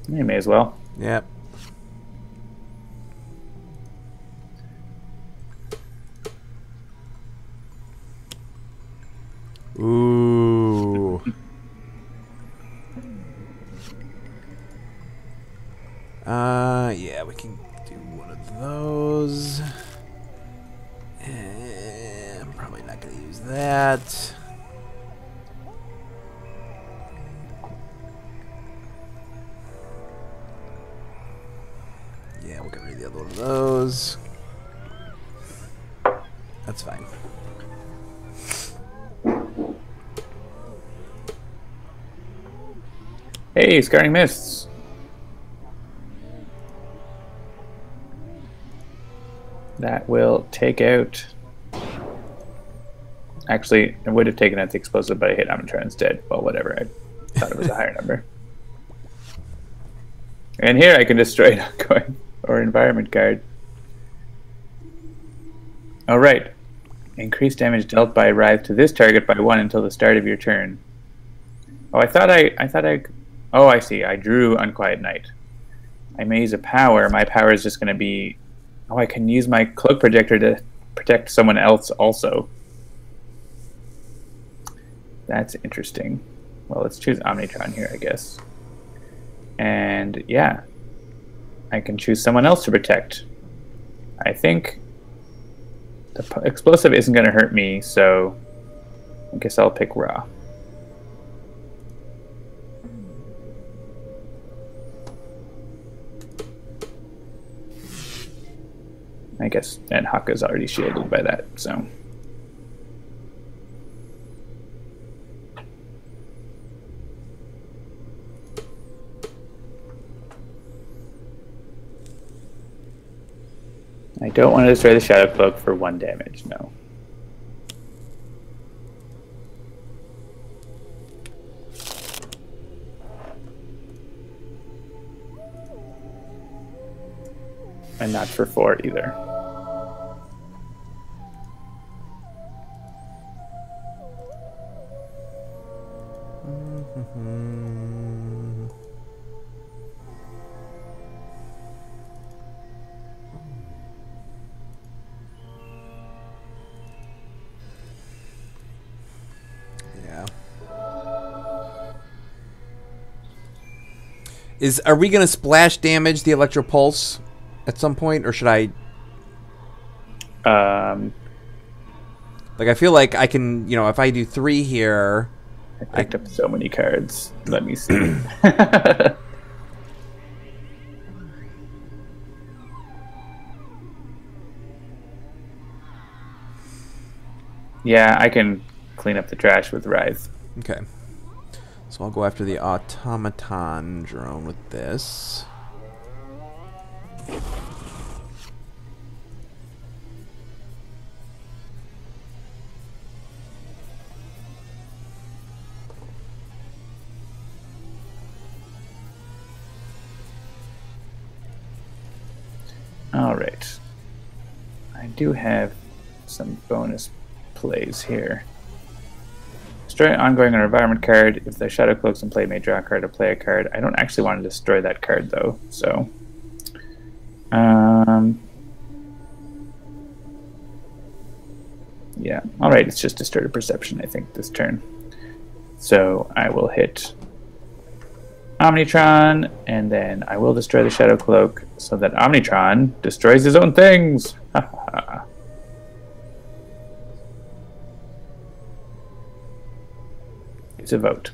Speaker 2: You may as well.
Speaker 1: Yep. Ooh. Yeah, we can do one of those. And I'm probably not going to use that. Yeah, we'll get rid of the other one of those. That's fine.
Speaker 2: Hey, Scarring Mists. That will take out... Actually, I would have taken out the explosive, but I hit Omnitron instead. Well, whatever. I thought it was a higher number. And here I can destroy an ongoing or environment card. All right. Increase damage dealt by Writhe to this target by 1 until the start of your turn. Oh, oh, I see. I drew Unquiet Night. I may use a power. My power is just going to be... Oh, I can use my cloak projector to protect someone else also. That's interesting. Well, let's choose Omnitron here, I guess. And yeah, I can choose someone else to protect. I think the explosive isn't going to hurt me, so I guess I'll pick Ra. I guess, and Haka's already shielded by that, so... I don't want to destroy the Shadow Cloak for 1 damage, no. And not for 4 either.
Speaker 1: Are we gonna splash damage the Electro Pulse at some point, or should I? Like, I feel like I can, if I do 3 here.
Speaker 2: I picked up so many cards. Let me see. Yeah, I can clean up the trash with Writhe.
Speaker 1: Okay. So I'll go after the automaton drone with this.
Speaker 2: All right. I do have some bonus plays here. Destroy an ongoing or environment card. If the Shadow Cloak's in play, may draw a card or play a card. I don't actually want to destroy that card, though, so... yeah, alright, it's just Distorted Perception, I think, this turn. So I will hit Omnitron, and then I will destroy the Shadow Cloak so that Omnitron destroys his own things! Ha ha ha. It's a vote.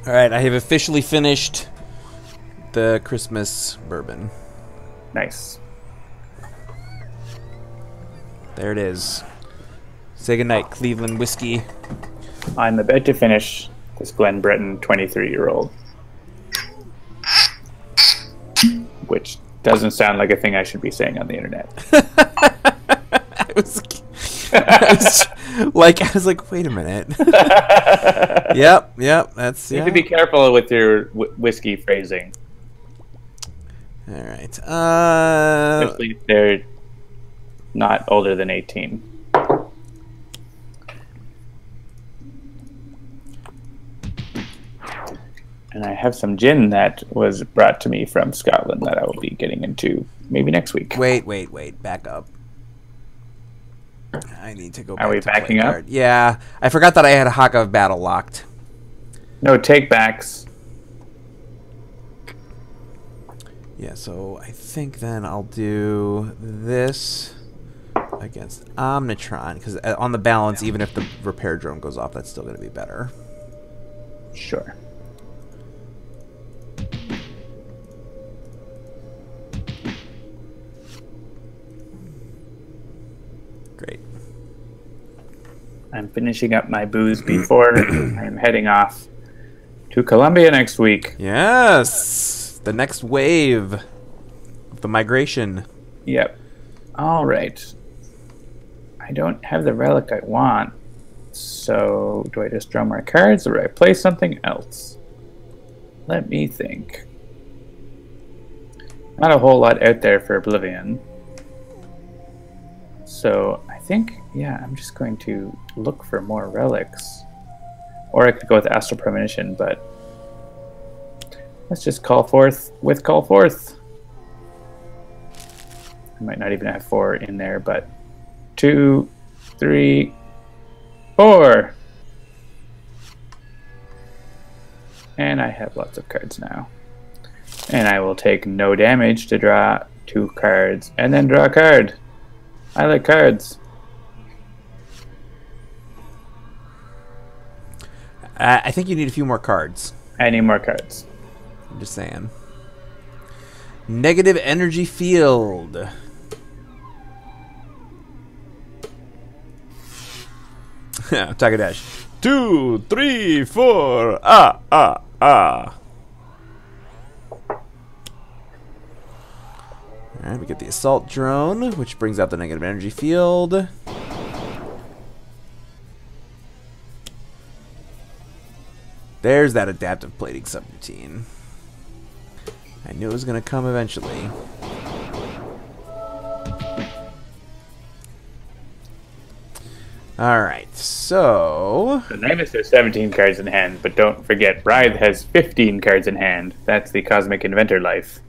Speaker 1: All right, I have officially finished the Christmas bourbon.
Speaker 2: Nice.
Speaker 1: There it is. Say goodnight, Cleveland whiskey.
Speaker 2: I'm about to finish this Glen Breton 23-year-old. Which doesn't sound like a thing I should be saying on the internet.
Speaker 1: I was like, wait a minute. Yep, that's...
Speaker 2: You need to be careful with your whiskey phrasing.
Speaker 1: All right.
Speaker 2: Especially if they're not older than 18. And I have some gin that was brought to me from Scotland that I will be getting into maybe next week.
Speaker 1: Wait. Back up. I need to go back.
Speaker 2: Are we backing up?
Speaker 1: Yeah. I forgot that I had a Haka of Battle locked.
Speaker 2: No take-backs.
Speaker 1: Yeah, so I think then I'll do this. against Omnitron, because on the balance, even if the repair drone goes off, that's still going to be better.
Speaker 2: Sure.
Speaker 1: Great.
Speaker 2: I'm finishing up my booze before I'm heading off to Colombia next week.
Speaker 1: Yes! The next wave of the migration.
Speaker 2: Yep. All right. I don't have the relic I want, so do I just draw more cards or do I play something else? Let me think. Not a whole lot out there for Oblivion. So I think, yeah, I'm just going to look for more relics. Or I could go with Astral Premonition, but let's just call forth with Call Forth. I might not even have 4 in there, but 2, 3, 4. And I have lots of cards now. And I will take no damage to draw 2 cards and then draw a card. I like cards.
Speaker 1: I think you need a few more cards.
Speaker 2: I need more cards.
Speaker 1: I'm just saying. Negative energy field. Attack a dash. 2, 3, 4. Alright, we get the assault drone, which brings out the negative energy field. There's that adaptive plating subroutine. I knew it was going to come eventually. Alright, so...
Speaker 2: The Nightmist has 17 cards in hand, but don't forget, Writhe has 15 cards in hand. That's the Cosmic Inventor life.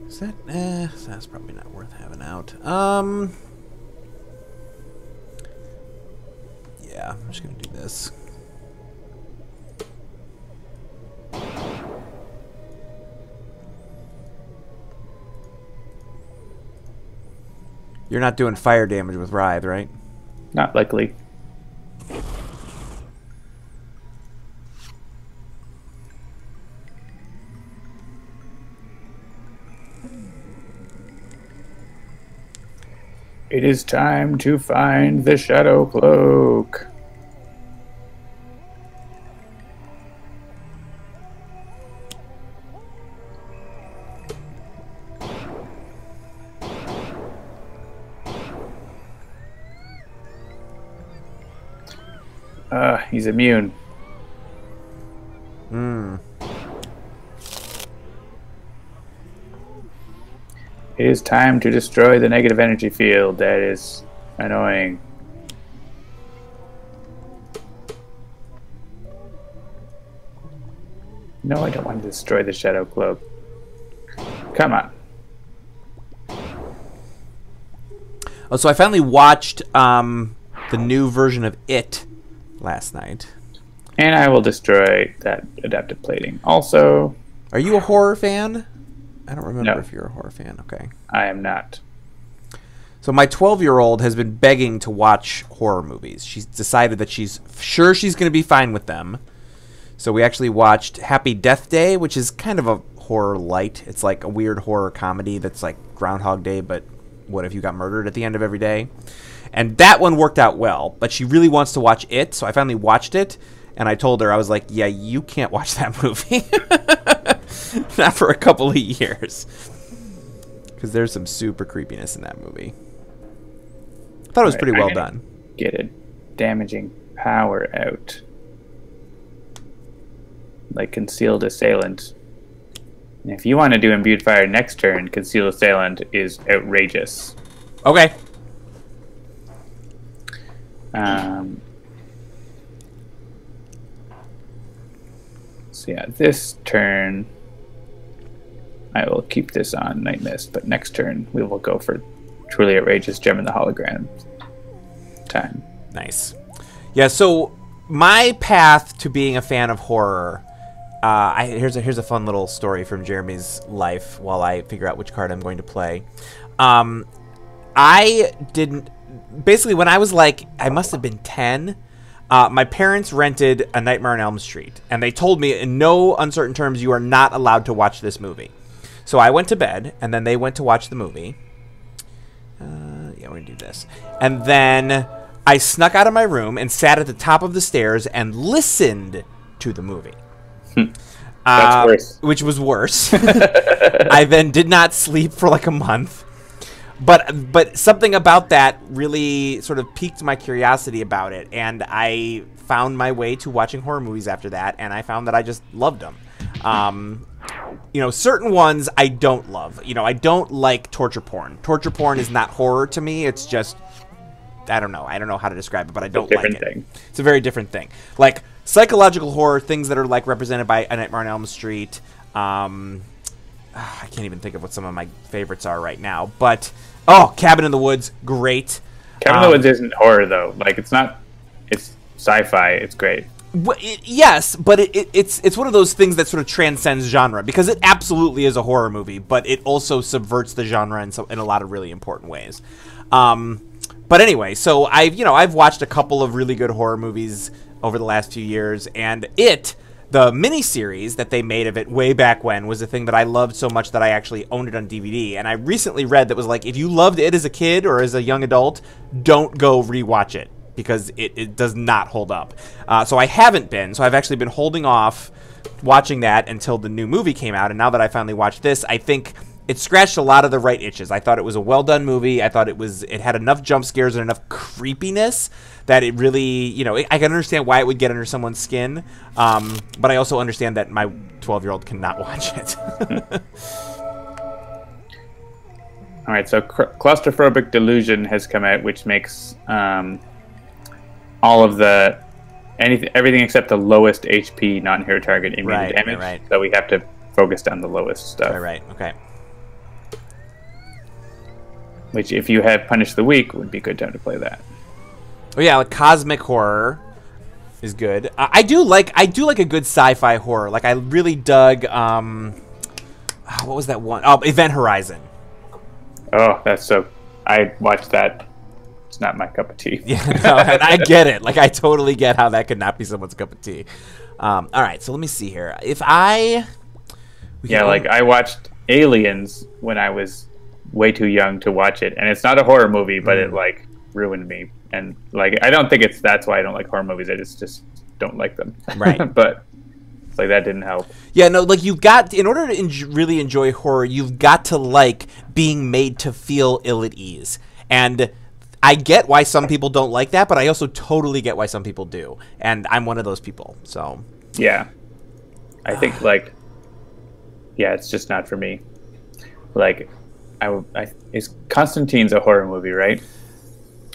Speaker 1: Is that... that's probably not worth having out. Yeah, I'm just going to do this. You're not doing fire damage with Writhe, right?
Speaker 2: Not likely. It is time to find the Shadow Cloak. He's immune. It is time to destroy the negative energy field. That is annoying. No, I don't want to destroy the Shadow Cloak. Come on.
Speaker 1: Oh, so I finally watched the new version of It last night.
Speaker 2: And I will destroy that adaptive plating. Also...
Speaker 1: Are you a horror fan? I don't remember
Speaker 2: No.
Speaker 1: if you're a horror fan. Okay.
Speaker 2: I am not.
Speaker 1: So my 12-year-old has been begging to watch horror movies. She's decided that she's sure she's going to be fine with them. So we actually watched Happy Death Day, which is kind of a horror light. It's like a weird horror comedy that's like Groundhog Day, but what if you got murdered at the end of every day? And that one worked out well, but she really wants to watch It, so I finally watched it, and I told her, I was like, yeah, you can't watch that movie. Not for a couple of years. Because there's some super creepiness in that movie. I thought it was pretty well done.
Speaker 2: Get a damaging power out. Like Concealed Assailant. And if you want to do Imbued Fire next turn, Concealed Assailant is outrageous.
Speaker 1: Okay.
Speaker 2: So yeah, this turn I will keep this on Nightmist, but next turn we will go for Truly Outrageous Gem in the Hologram time.
Speaker 1: Nice. Yeah, so my path to being a fan of horror. Here's a fun little story from Jeremy's life while I figure out which card I'm going to play. I didn't. Basically, when I was like, I must have been 10. My parents rented A Nightmare on Elm Street, and they told me in no uncertain terms, you are not allowed to watch this movie. So I went to bed, and then they went to watch the movie. Yeah, we're going to do this. And then I snuck out of my room and sat at the top of the stairs and listened to the movie.
Speaker 2: That's worse.
Speaker 1: Which was worse. I then did not sleep for like a month. But something about that really sort of piqued my curiosity about it, and I found my way to watching horror movies after that, and I found that I just loved them. You know, certain ones I don't love. You know, I don't like torture porn. Torture porn is not horror to me. It's just, I don't know. I don't know how to describe it, but I don't like it. It's a very different thing. Like psychological horror, things that are like represented by A Nightmare on Elm Street. I can't even think of what some of my favorites are right now, but Cabin in the Woods, great.
Speaker 2: Cabin in the Woods isn't horror though. Like it's sci-fi. It's great.
Speaker 1: Yes, but it's one of those things that sort of transcends genre because it absolutely is a horror movie, but it also subverts the genre in a lot of really important ways. But anyway, so I've watched a couple of really good horror movies over the last few years, and the miniseries that they made of it way back when was a thing that I loved so much that I actually owned it on DVD. And I recently read that was like, if you loved it as a kid or as a young adult, don't go rewatch it because it does not hold up. So I haven't been. So I've actually been holding off watching that until the new movie came out. And now that I finally watched this, I think it scratched a lot of the right itches. I thought it was a well-done movie. I thought it had enough jump scares and enough creepiness that it really, I can understand why it would get under someone's skin. But I also understand that my 12-year-old cannot watch it.
Speaker 2: All right, so Claustrophobic Delusion has come out, which makes all of everything except the lowest HP non-hero target immune damage. Right. So we have to focus on the lowest stuff.
Speaker 1: Right. Okay.
Speaker 2: Which, if you have Punish the Weak, would be a good time to play that.
Speaker 1: Oh yeah, like cosmic horror is good. I do like a good sci-fi horror. Like I really dug what was that one? Oh, Event Horizon.
Speaker 2: Oh, I watched that. It's not my cup of tea.
Speaker 1: Yeah, no, and I get it. Like I totally get how that could not be someone's cup of tea. All right, so let me see here. I watched Aliens when I was way too young to watch it, and it's not a horror movie, but it like ruined me. And like I don't think that's why I don't like horror movies. I just don't like them. Right.
Speaker 2: But it's like that didn't help.
Speaker 1: Yeah, no, like you've got, in order to really enjoy horror, you've got to like being made to feel ill at ease. And I get why some people don't like that, but I also totally get why some people do. And I'm one of those people. So
Speaker 2: yeah, I think it's just not for me. Like is Constantine's a horror movie, right?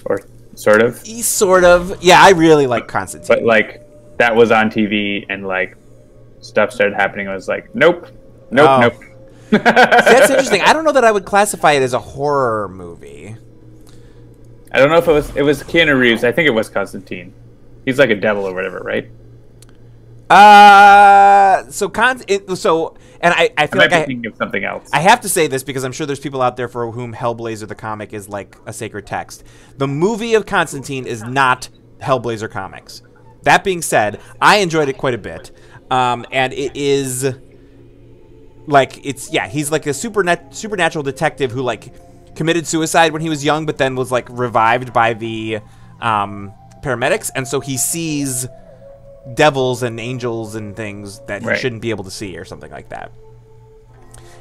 Speaker 2: Or sort of?
Speaker 1: Sort of. Yeah, I really like Constantine.
Speaker 2: But like that was on TV and like stuff started happening. I was like, nope. See,
Speaker 1: that's interesting. I don't know that I would classify it as a horror movie.
Speaker 2: I don't know if it was Keanu Reeves. I think it was Constantine. He's like a devil or whatever, right? I feel like I'm thinking of something else.
Speaker 1: I have to say this because I'm sure there's people out there for whom Hellblazer the comic is like a sacred text. The movie of Constantine is not Hellblazer comics. That being said, I enjoyed it quite a bit, and it is like he's like a supernatural detective who like committed suicide when he was young, but then was like revived by the paramedics, and so he sees devils and angels and things that he shouldn't be able to see or something like that.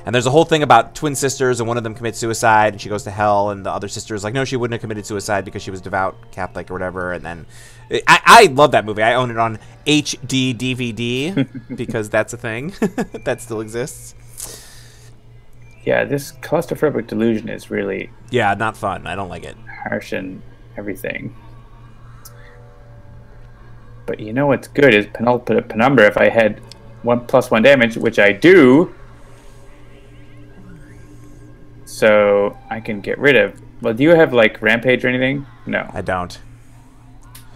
Speaker 1: And there's a whole thing about twin sisters, and one of them commits suicide and she goes to hell, and the other sister is like, no, she wouldn't have committed suicide because she was devout Catholic or whatever. And then I love that movie. I own it on HD DVD because that's a thing that still exists.
Speaker 2: Yeah, this Claustrophobic Delusion is really
Speaker 1: not fun. I don't like it.
Speaker 2: Harsh and everything. But you know what's good is Penumbra. If I had 1+1 damage, which I do, so I can get rid of. Well, do you have like Rampage or anything? No,
Speaker 1: I don't.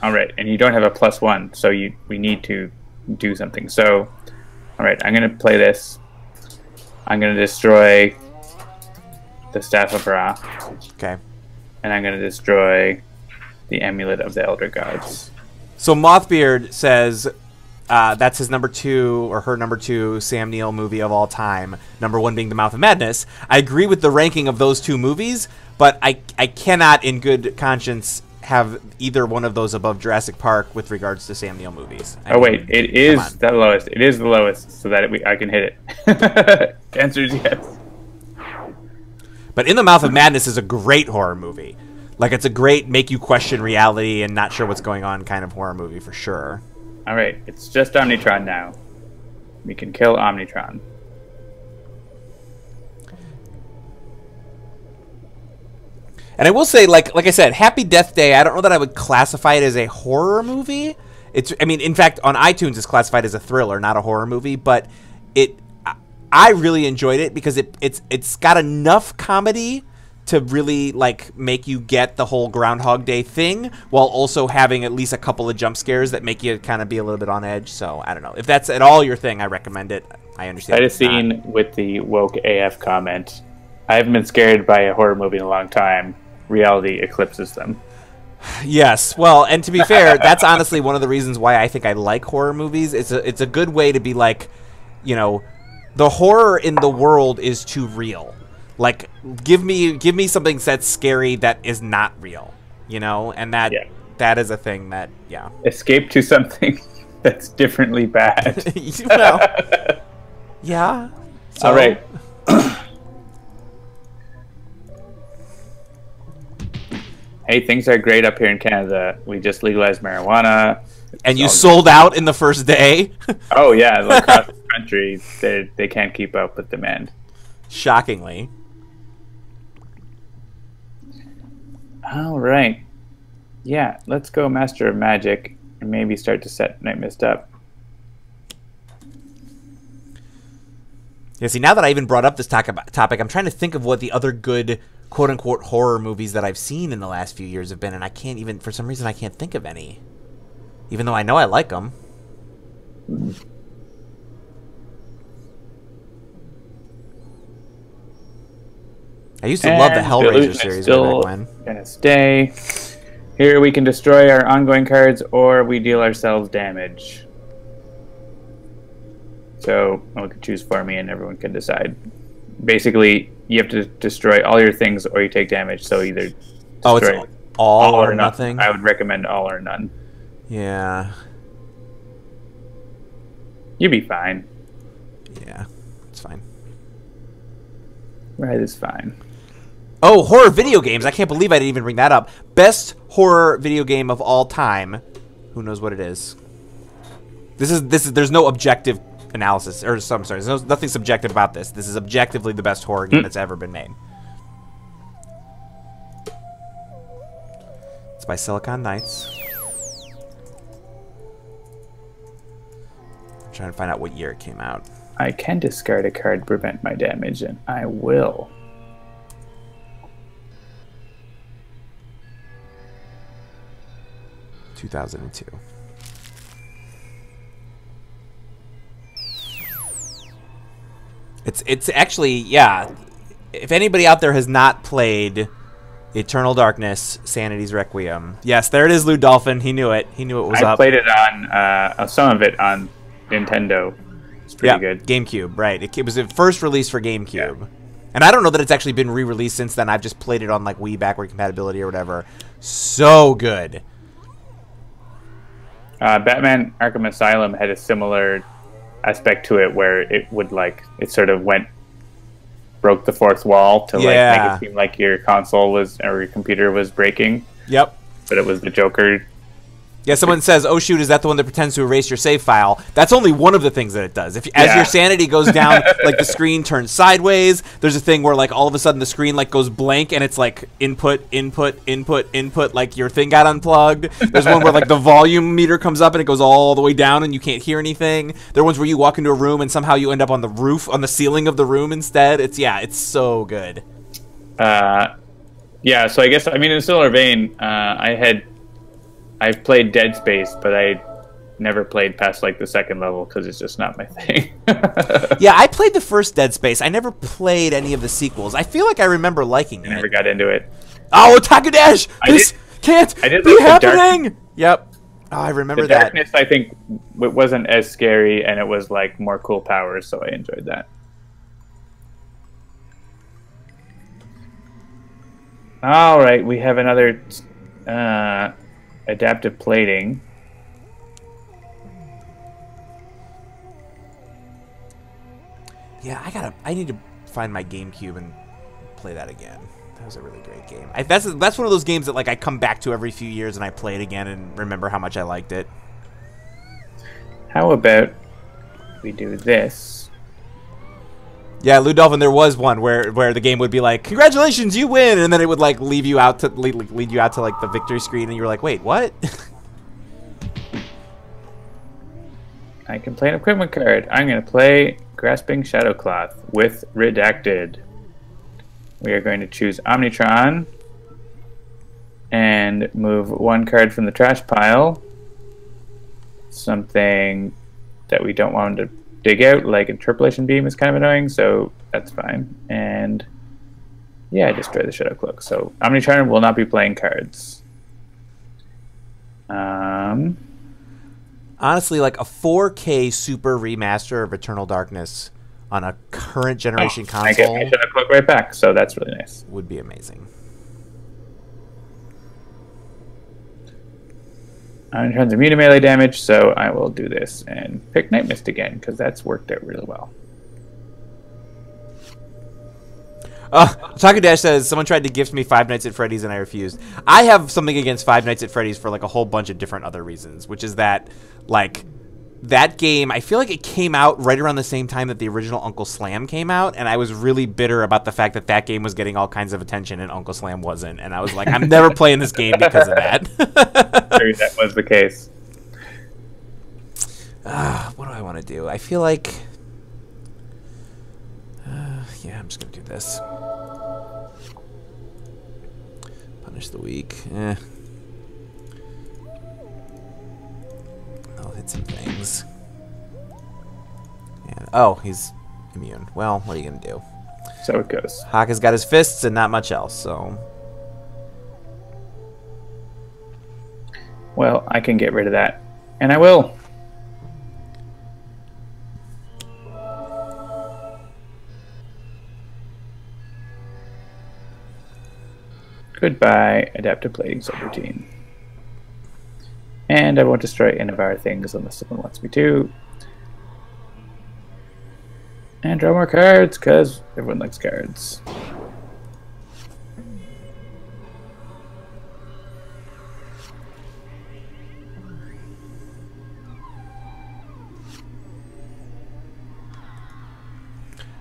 Speaker 2: All right, and you don't have a +1, so we need to do something. So, all right, I'm going to play this. I'm going to destroy the Staff of Ra.
Speaker 1: Okay.
Speaker 2: And I'm going to destroy the Amulet of the Elder Gods.
Speaker 1: So Mothbeard says that's his number 2 or her number 2 Sam Neill movie of all time. Number 1 being The Mouth of Madness. I agree with the ranking of those 2 movies, but I cannot in good conscience have either one of those above Jurassic Park with regards to Sam Neill movies.
Speaker 2: Wait, it is the lowest. It is the lowest, so that I can hit it. The answer is yes.
Speaker 1: But In the Mouth of Madness is a great horror movie. Like, it's a great make you question reality and not sure what's going on kind of horror movie for sure.
Speaker 2: All right, it's just Omnitron now. We can kill Omnitron.
Speaker 1: And I will say, like I said, Happy Death Day, I don't know that I would classify it as a horror movie. I mean, in fact, on iTunes it's classified as a thriller, not a horror movie, but I really enjoyed it because it's got enough comedy to really like make you get the whole Groundhog Day thing while also having at least a couple of jump scares that make you kind of be a little bit on edge. So I don't know if that's at all your thing. I recommend it. I understand.
Speaker 2: I had a scene with the woke AF comment. I haven't been scared by a horror movie in a long time. Reality eclipses them.
Speaker 1: Yes. Well, and to be fair, that's honestly one of the reasons why I think I like horror movies. It's a good way to be like, you know, the horror in the world is too real. Like, give me something that's scary that is not real, you know, and that is a thing that
Speaker 2: escape to something that's differently bad.
Speaker 1: Well, yeah. So.
Speaker 2: All right. Hey, things are great up here in Canada. We just legalized marijuana.
Speaker 1: And you sold out in the first day?
Speaker 2: Oh yeah, across the country, they can't keep up with demand.
Speaker 1: Shockingly.
Speaker 2: All right. Yeah, let's go Master of Magic and maybe start to set Nightmist up.
Speaker 1: Yeah, see, now that I even brought up this topic, I'm trying to think of what the other good quote-unquote horror movies that I've seen in the last few years have been, and I can't even, for some reason, I can't think of any. Even though I know I like them. I used to love the Hellraiser series way back when.
Speaker 2: Gonna stay. Here we can destroy our ongoing cards, or we deal ourselves damage. So one can choose for me, and everyone can decide. Basically, you have to destroy all your things, or you take damage. So either destroy
Speaker 1: it's all or nothing.
Speaker 2: I would recommend all or none.
Speaker 1: Yeah.
Speaker 2: You'd be fine.
Speaker 1: Yeah, it's fine.
Speaker 2: Right, it's fine.
Speaker 1: Oh, horror video games. I can't believe I didn't even bring that up. Best horror video game of all time. Who knows what it is? This is there's no objective analysis, or I'm sorry, there's nothing subjective about this. This is objectively the best horror game that's ever been made. It's by Silicon Knights. I'm trying to find out what year it came out.
Speaker 2: I can discard a card to prevent my damage, and I will.
Speaker 1: (2002). It's actually, yeah. If anybody out there has not played Eternal Darkness, Sanity's Requiem, yes, there it is, Lou Dolphin. He knew it. He knew it was up.
Speaker 2: I played it on some of it on Nintendo. It's pretty good.
Speaker 1: GameCube, right? It was first released for GameCube, and I don't know that it's actually been re-released since then. I've just played it on like Wii backward compatibility or whatever. So good.
Speaker 2: Batman Arkham Asylum had a similar aspect to it where it would it sort of broke the fourth wall to make it seem like your console was, or your computer was breaking.
Speaker 1: Yep.
Speaker 2: But it was the Joker.
Speaker 1: Yeah, someone says, "Oh shoot, is that the one that pretends to erase your save file?" That's only one of the things that it does. As your sanity goes down, like the screen turns sideways. There's a thing where like all of a sudden the screen like goes blank and it's like input, input, input, input, like your thing got unplugged. There's one where like the volume meter comes up and it goes all the way down and you can't hear anything. There are ones where you walk into a room and somehow you end up on the roof, on the ceiling of the room instead. It's so good.
Speaker 2: Yeah, so I guess, I mean, in a similar vein, I had I've played Dead Space, but I never played past like the second level because it's just not my thing.
Speaker 1: Yeah, I played the first Dead Space. I never played any of the sequels. I feel like I remember liking it.
Speaker 2: I never got into it.
Speaker 1: Oh, Takadash! This can't be happening! Yep. Oh, I remember that.
Speaker 2: Darkness, I think, it wasn't as scary, and it was like more cool powers, so I enjoyed that. All right, we have another adaptive plating.
Speaker 1: Yeah, I need to find my GameCube and play that again. That was a really great game. That's one of those games that like I come back to every few years and I play it again and remember how much I liked it.
Speaker 2: How about we do this?
Speaker 1: Yeah, Lou Dolphin, there was one where the game would be like, "Congratulations, you win," and then it would like lead you out to like the victory screen, and you were like, "Wait, what?"
Speaker 2: I can play an equipment card. I'm going to play Grasping Shadowcloth with Redacted. We are going to choose Omnitron and move one card from the trash pile. Something that we don't want to dig out, like Interpolation Beam, is kind of annoying, so that's fine. And yeah, destroy the Shadow Cloak. So Omnitron will not be playing cards.
Speaker 1: Honestly, like a 4K super remaster of Eternal Darkness on a current generation console,
Speaker 2: I get my Shadow Cloak right back, so that's really nice.
Speaker 1: Would be amazing.
Speaker 2: Omnitron's immune to melee damage, so I will do this and pick Nightmist again, because that's worked out really well.
Speaker 1: Takadash says, someone tried to gift me Five Nights at Freddy's and I refused. I have something against Five Nights at Freddy's for like a whole bunch of different other reasons, which is that, like, that game, I feel like it came out right around the same time that the original Uncle Slam came out, and I was really bitter about the fact that that game was getting all kinds of attention and Uncle Slam wasn't, and I was like, I'm never playing this game because of that.
Speaker 2: Sure, that was the case.
Speaker 1: What do I want to do? I feel like... yeah, I'm just going to do this. Punish the weak. I'll hit some things. And, oh, he's immune. Well, what are you going to do?
Speaker 2: So it goes.
Speaker 1: Haka's got his fists and not much else, so...
Speaker 2: Well, I can get rid of that. And I will. Goodbye, Adaptive Plating Subroutine. And I won't destroy any of our things unless someone wants me to. And draw more cards, because everyone likes cards.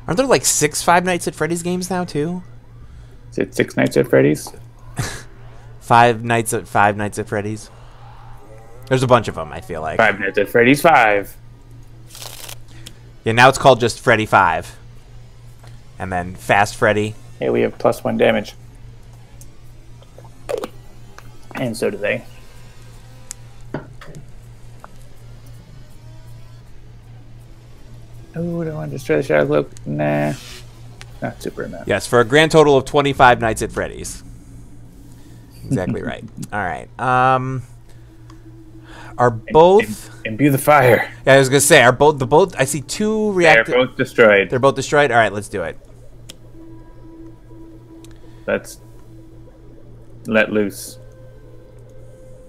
Speaker 1: Aren't there like 6 Five Nights at Freddy's games now, too?
Speaker 2: Is it 6 Nights at Freddy's?
Speaker 1: Five Nights at Freddy's. There's a bunch of them, I feel like.
Speaker 2: 5 Nights at Freddy's 5.
Speaker 1: Yeah, now it's called just Freddy 5. And then Fast Freddy.
Speaker 2: Hey, we have +1 damage. And so do they. Oh, do I want to destroy the Shadow Cloak? Nah. Not super enough.
Speaker 1: Yes, for a grand total of 25 Nights at Freddy's. Exactly right. All right. Are both...
Speaker 2: Imbue the fire.
Speaker 1: Yeah, I was going to say, are both... I see 2 reactive...
Speaker 2: They're both destroyed.
Speaker 1: They're both destroyed? All right, let's do it.
Speaker 2: Let's let loose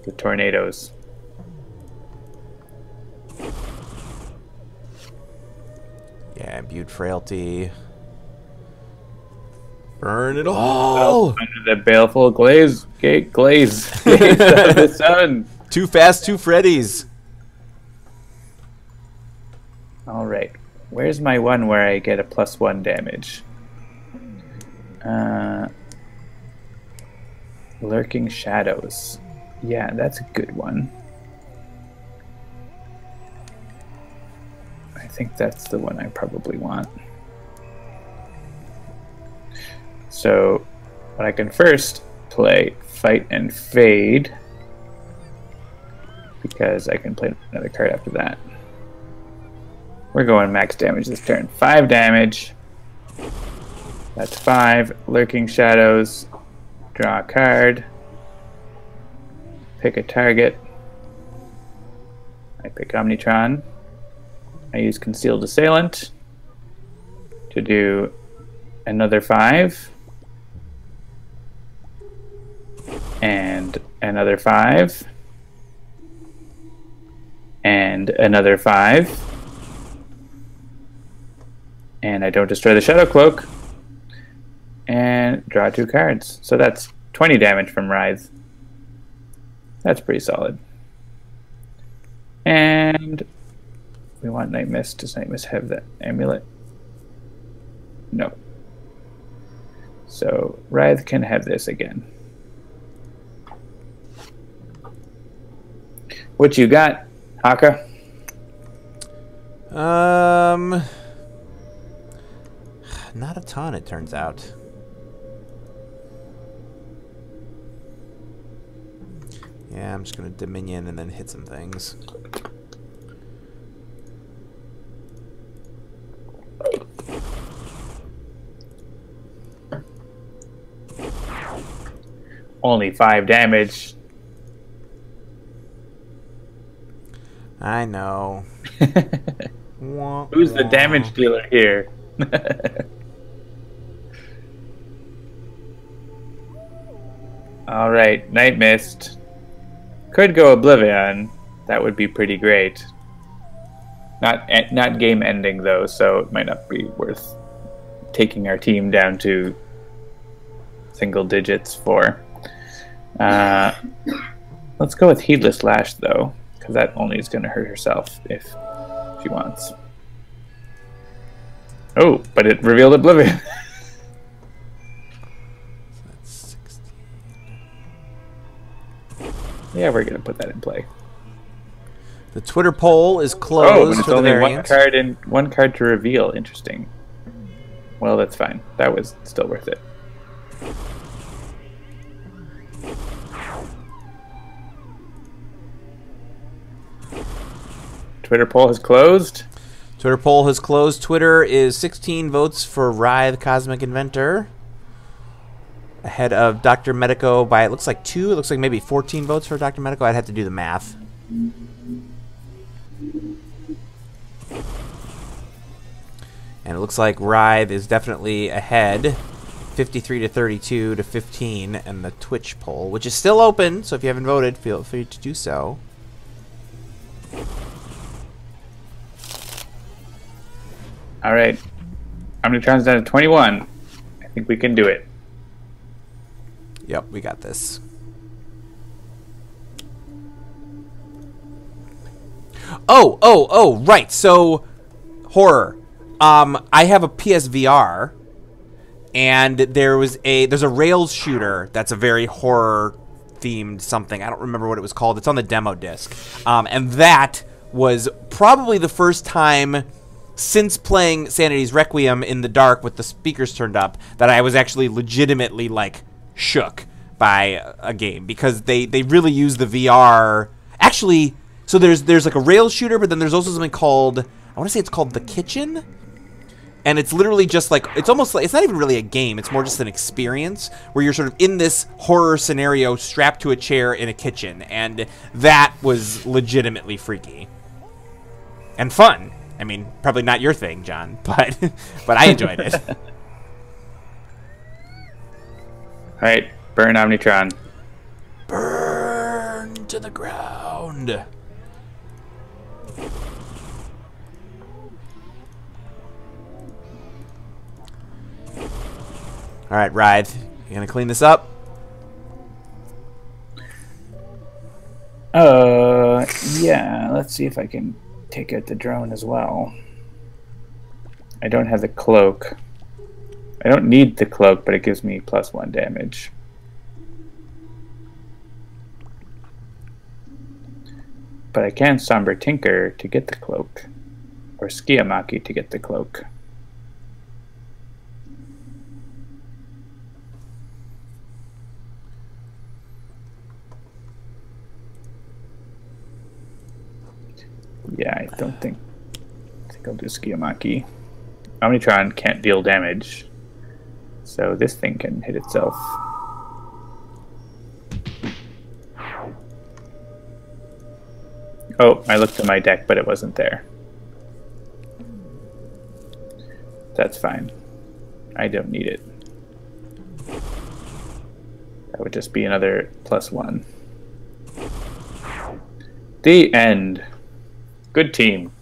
Speaker 2: the tornadoes.
Speaker 1: Yeah, imbued frailty. Burn it all!
Speaker 2: Under the baleful glaze of the sun.
Speaker 1: Too fast, 2 Freddies.
Speaker 2: Alright. Where's my one where I get a +1 damage? Lurking Shadows. Yeah, that's a good one. I think that's the one I probably want. So, but I can first play Fight and Fade. because I can play another card after that. We're going max damage this turn. 5 damage. That's 5. Lurking Shadows. Draw a card. Pick a target. I pick Omnitron. I use Concealed Assailant to do another 5. And another 5. And another 5. And I don't destroy the Shadow Cloak. And draw 2 cards. So that's 20 damage from Writhe. That's pretty solid. And we want Nightmist. Does Nightmist have that amulet? No. So Writhe can have this again. What you got, Haka?
Speaker 1: Not a ton, it turns out. Yeah, I'm just gonna Dominion and then hit some things.
Speaker 2: Only 5 damage.
Speaker 1: I know.
Speaker 2: Who's the damage dealer here? All right, Nightmist. Could go Oblivion. That would be pretty great. Not game ending though, so it might not be worth taking our team down to single digits for. Let's go with Heedless Lash though, because that only is going to hurt herself if she wants. Oh, but it revealed Oblivion.
Speaker 1: That's 16.
Speaker 2: Yeah, we're going to put that in play.
Speaker 1: The Twitter poll is
Speaker 2: Oh,
Speaker 1: closed.
Speaker 2: and it's
Speaker 1: for the
Speaker 2: only
Speaker 1: variant.
Speaker 2: one card to reveal. Interesting. Well, that's fine. That was still worth it. Twitter poll has closed.
Speaker 1: Twitter poll has closed. Twitter is 16 votes for Writhe Cosmic Inventor. Ahead of Dr. Medico by, it looks like 2. It looks like maybe 14 votes for Dr. Medico. I'd have to do the math. And it looks like Writhe is definitely ahead. 53 to 32 to 15. And the Twitch poll, which is still open. So if you haven't voted, feel free to do so.
Speaker 2: All right. Omnitron's down to 21. I think we can do it.
Speaker 1: Yep, we got this. Oh, right. So, horror. I have a PSVR, and there's a Rails shooter that's a very horror themed something. I don't remember what it was called. It's on the demo disc. And that was probably the first time since playing Sanity's Requiem in the dark with the speakers turned up that I was actually legitimately like shook by a game, because they really use the VR. Actually, so there's like a rail shooter, but then there's also something called, I want to say it's called The Kitchen. And it's literally just like, it's almost like, it's not even really a game, it's more just an experience where you're sort of in this horror scenario strapped to a chair in a kitchen. And that was legitimately freaky. And fun. I mean, probably not your thing, John, but I enjoyed it.
Speaker 2: All right, burn Omnitron.
Speaker 1: Burn to the ground. All right, Writhe, you gonna clean this up?
Speaker 2: Yeah. Let's see if I can take out the drone as well. I don't have the cloak. I don't need the cloak, but it gives me +1 damage. But I can Somber Tinker to get the cloak, or Skiamaki to get the cloak. Yeah, I think I'll do Skiamaki. Omnitron can't deal damage, so this thing can hit itself. Oh, I looked at my deck, but it wasn't there. That's fine. I don't need it. That would just be another +1. The end. Good team.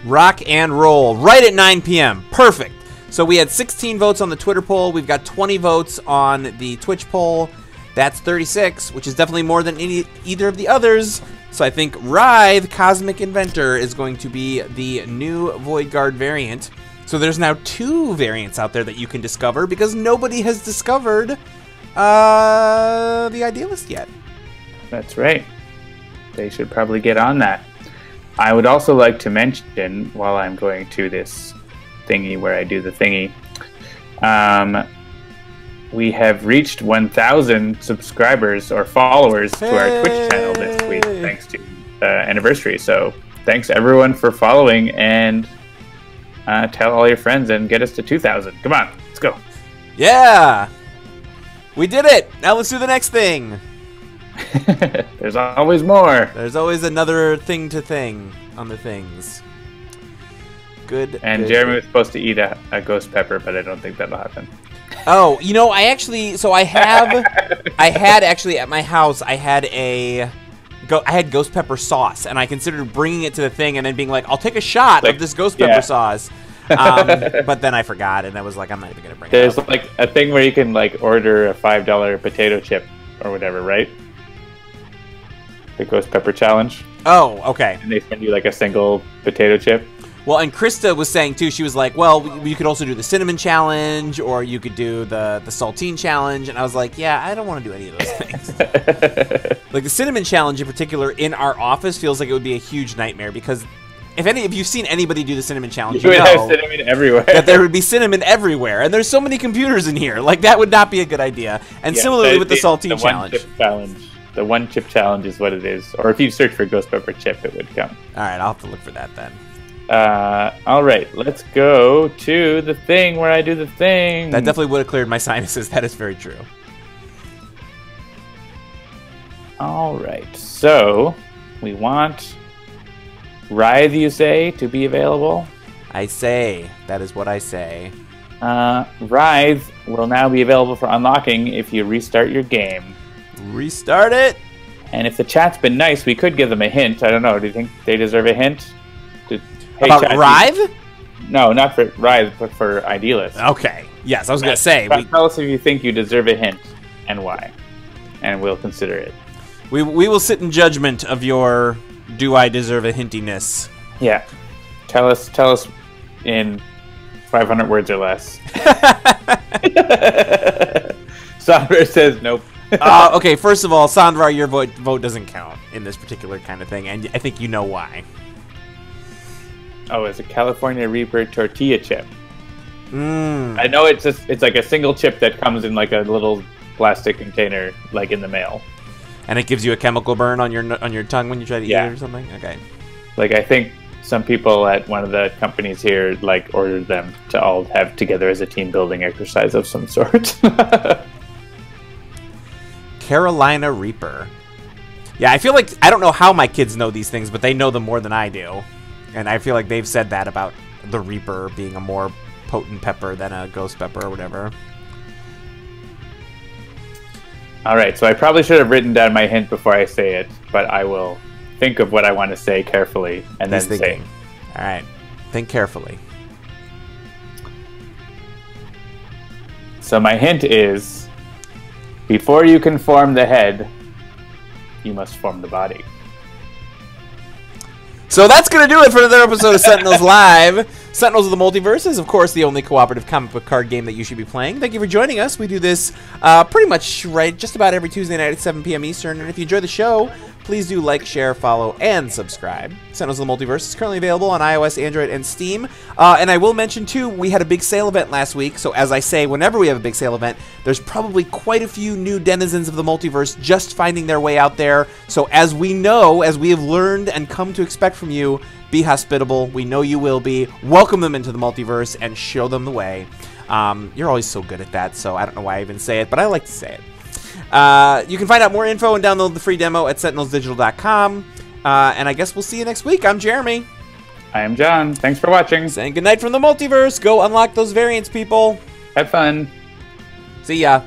Speaker 1: Rock and roll. Right at 9 p.m. Perfect. So we had 16 votes on the Twitter poll. We've got 20 votes on the Twitch poll. That's 36, which is definitely more than either of the others. So I think Writhe Cosmic Inventor is going to be the new Void Guard variant. So there's now 2 variants out there that you can discover because nobody has discovered the Idealist yet.
Speaker 2: That's right. They should probably get on that. I would also like to mention, while I'm going to this thingy where I do the thingy, we have reached 1,000 subscribers or followers to our Twitch channel this week, thanks to anniversary. So thanks everyone for following, and tell all your friends and get us to 2,000. Come on, let's go.
Speaker 1: Yeah, we did it. Now let's do the next thing.
Speaker 2: There's always more.
Speaker 1: There's always another thing to thing on the things. Good.
Speaker 2: And
Speaker 1: good,
Speaker 2: Jeremy
Speaker 1: good.
Speaker 2: was supposed to eat a ghost pepper, but I don't think that'll happen.
Speaker 1: Oh, you know, I had actually at my house, I had ghost pepper sauce, and I considered bringing it to the thing and then being like, I'll take a shot of this ghost pepper sauce. But then I forgot, and I was like, I'm not even going to bring it up.
Speaker 2: There's like a thing where you can like order a $5 potato chip or whatever, right? The ghost pepper challenge.
Speaker 1: Oh, okay.
Speaker 2: And they send you like a single potato chip.
Speaker 1: Well, and Krista was saying too, she was like, well, you could also do the cinnamon challenge, or you could do the saltine challenge, and I was like, yeah, I don't want to do any of those things. Like the cinnamon challenge in particular in our office feels like it would be a huge nightmare, because if you've seen anybody do the cinnamon challenge, you
Speaker 2: would
Speaker 1: know
Speaker 2: have cinnamon everywhere.
Speaker 1: that there would be cinnamon everywhere, and there's so many computers in here. Like that would not be a good idea. And similarly with the saltine challenge.
Speaker 2: The one chip challenge is what it is. Or if you search for ghost pepper chip, it would come.
Speaker 1: All right, I'll have to look for that then.
Speaker 2: All right, let's go to the thing where I do the thing.
Speaker 1: That definitely would have cleared my sinuses. That is very true.
Speaker 2: All right, so we want Writhe, you say, to be available?
Speaker 1: I say. That is what I say.
Speaker 2: Writhe will now be available for unlocking if you restart your game.
Speaker 1: Restart it.
Speaker 2: And if the chat's been nice, we could give them a hint. I don't know. Do you think they deserve a hint? Hey,
Speaker 1: about
Speaker 2: chat,
Speaker 1: Writhe?
Speaker 2: No, not for Writhe, but for Idealist.
Speaker 1: Okay. Yes, I was going to say.
Speaker 2: Tell us if you think you deserve a hint and why. And we'll consider it.
Speaker 1: We will sit in judgment of your do I deserve a hintiness.
Speaker 2: Yeah. Tell us in 500 words or less. Sandra says nope.
Speaker 1: Okay, first of all, Sandra, your vote doesn't count in this particular kind of thing, and I think you know why.
Speaker 2: Oh, it's a California Reaper tortilla chip.
Speaker 1: I
Speaker 2: know it's like a single chip that comes in like a little plastic container, like in the mail.
Speaker 1: And it gives you a chemical burn on your tongue when you try to eat it or something? Okay.
Speaker 2: Like, I think some people at one of the companies here, like, ordered them to all have together as a team building exercise of some sort.
Speaker 1: Carolina Reaper. Yeah, I feel like, I don't know how my kids know these things, but they know them more than I do. And I feel like they've said that about the Reaper being a more potent pepper than a ghost pepper or whatever.
Speaker 2: All right, so I probably should have written down my hint before I say it, but I will think of what I want to say carefully and then say.
Speaker 1: All right, think carefully.
Speaker 2: So my hint is, before you can form the head, you must form the body.
Speaker 1: So that's going to do it for another episode of Sentinels Live. Sentinels of the Multiverse is, of course, the only cooperative comic book card game that you should be playing. Thank you for joining us. We do this pretty much just about every Tuesday night at 7 p.m. Eastern. And if you enjoy the show, please do like, share, follow, and subscribe. Sentinels of the Multiverse is currently available on iOS, Android, and Steam. And I will mention, too, we had a big sale event last week. So as I say, whenever we have a big sale event, there's probably quite a few new denizens of the multiverse just finding their way out there. So as we know, as we have learned and come to expect from you, be hospitable. We know you will be. Welcome them into the multiverse and show them the way. You're always so good at that, so I don't know why I even say it, but I like to say it. You can find out more info and download the free demo at sentinelsdigital.com. And I guess we'll see you next week. I'm Jeremy.
Speaker 2: I am John. Thanks for watching.
Speaker 1: Saying goodnight from the multiverse. Go unlock those variants, people.
Speaker 2: Have fun.
Speaker 1: See ya.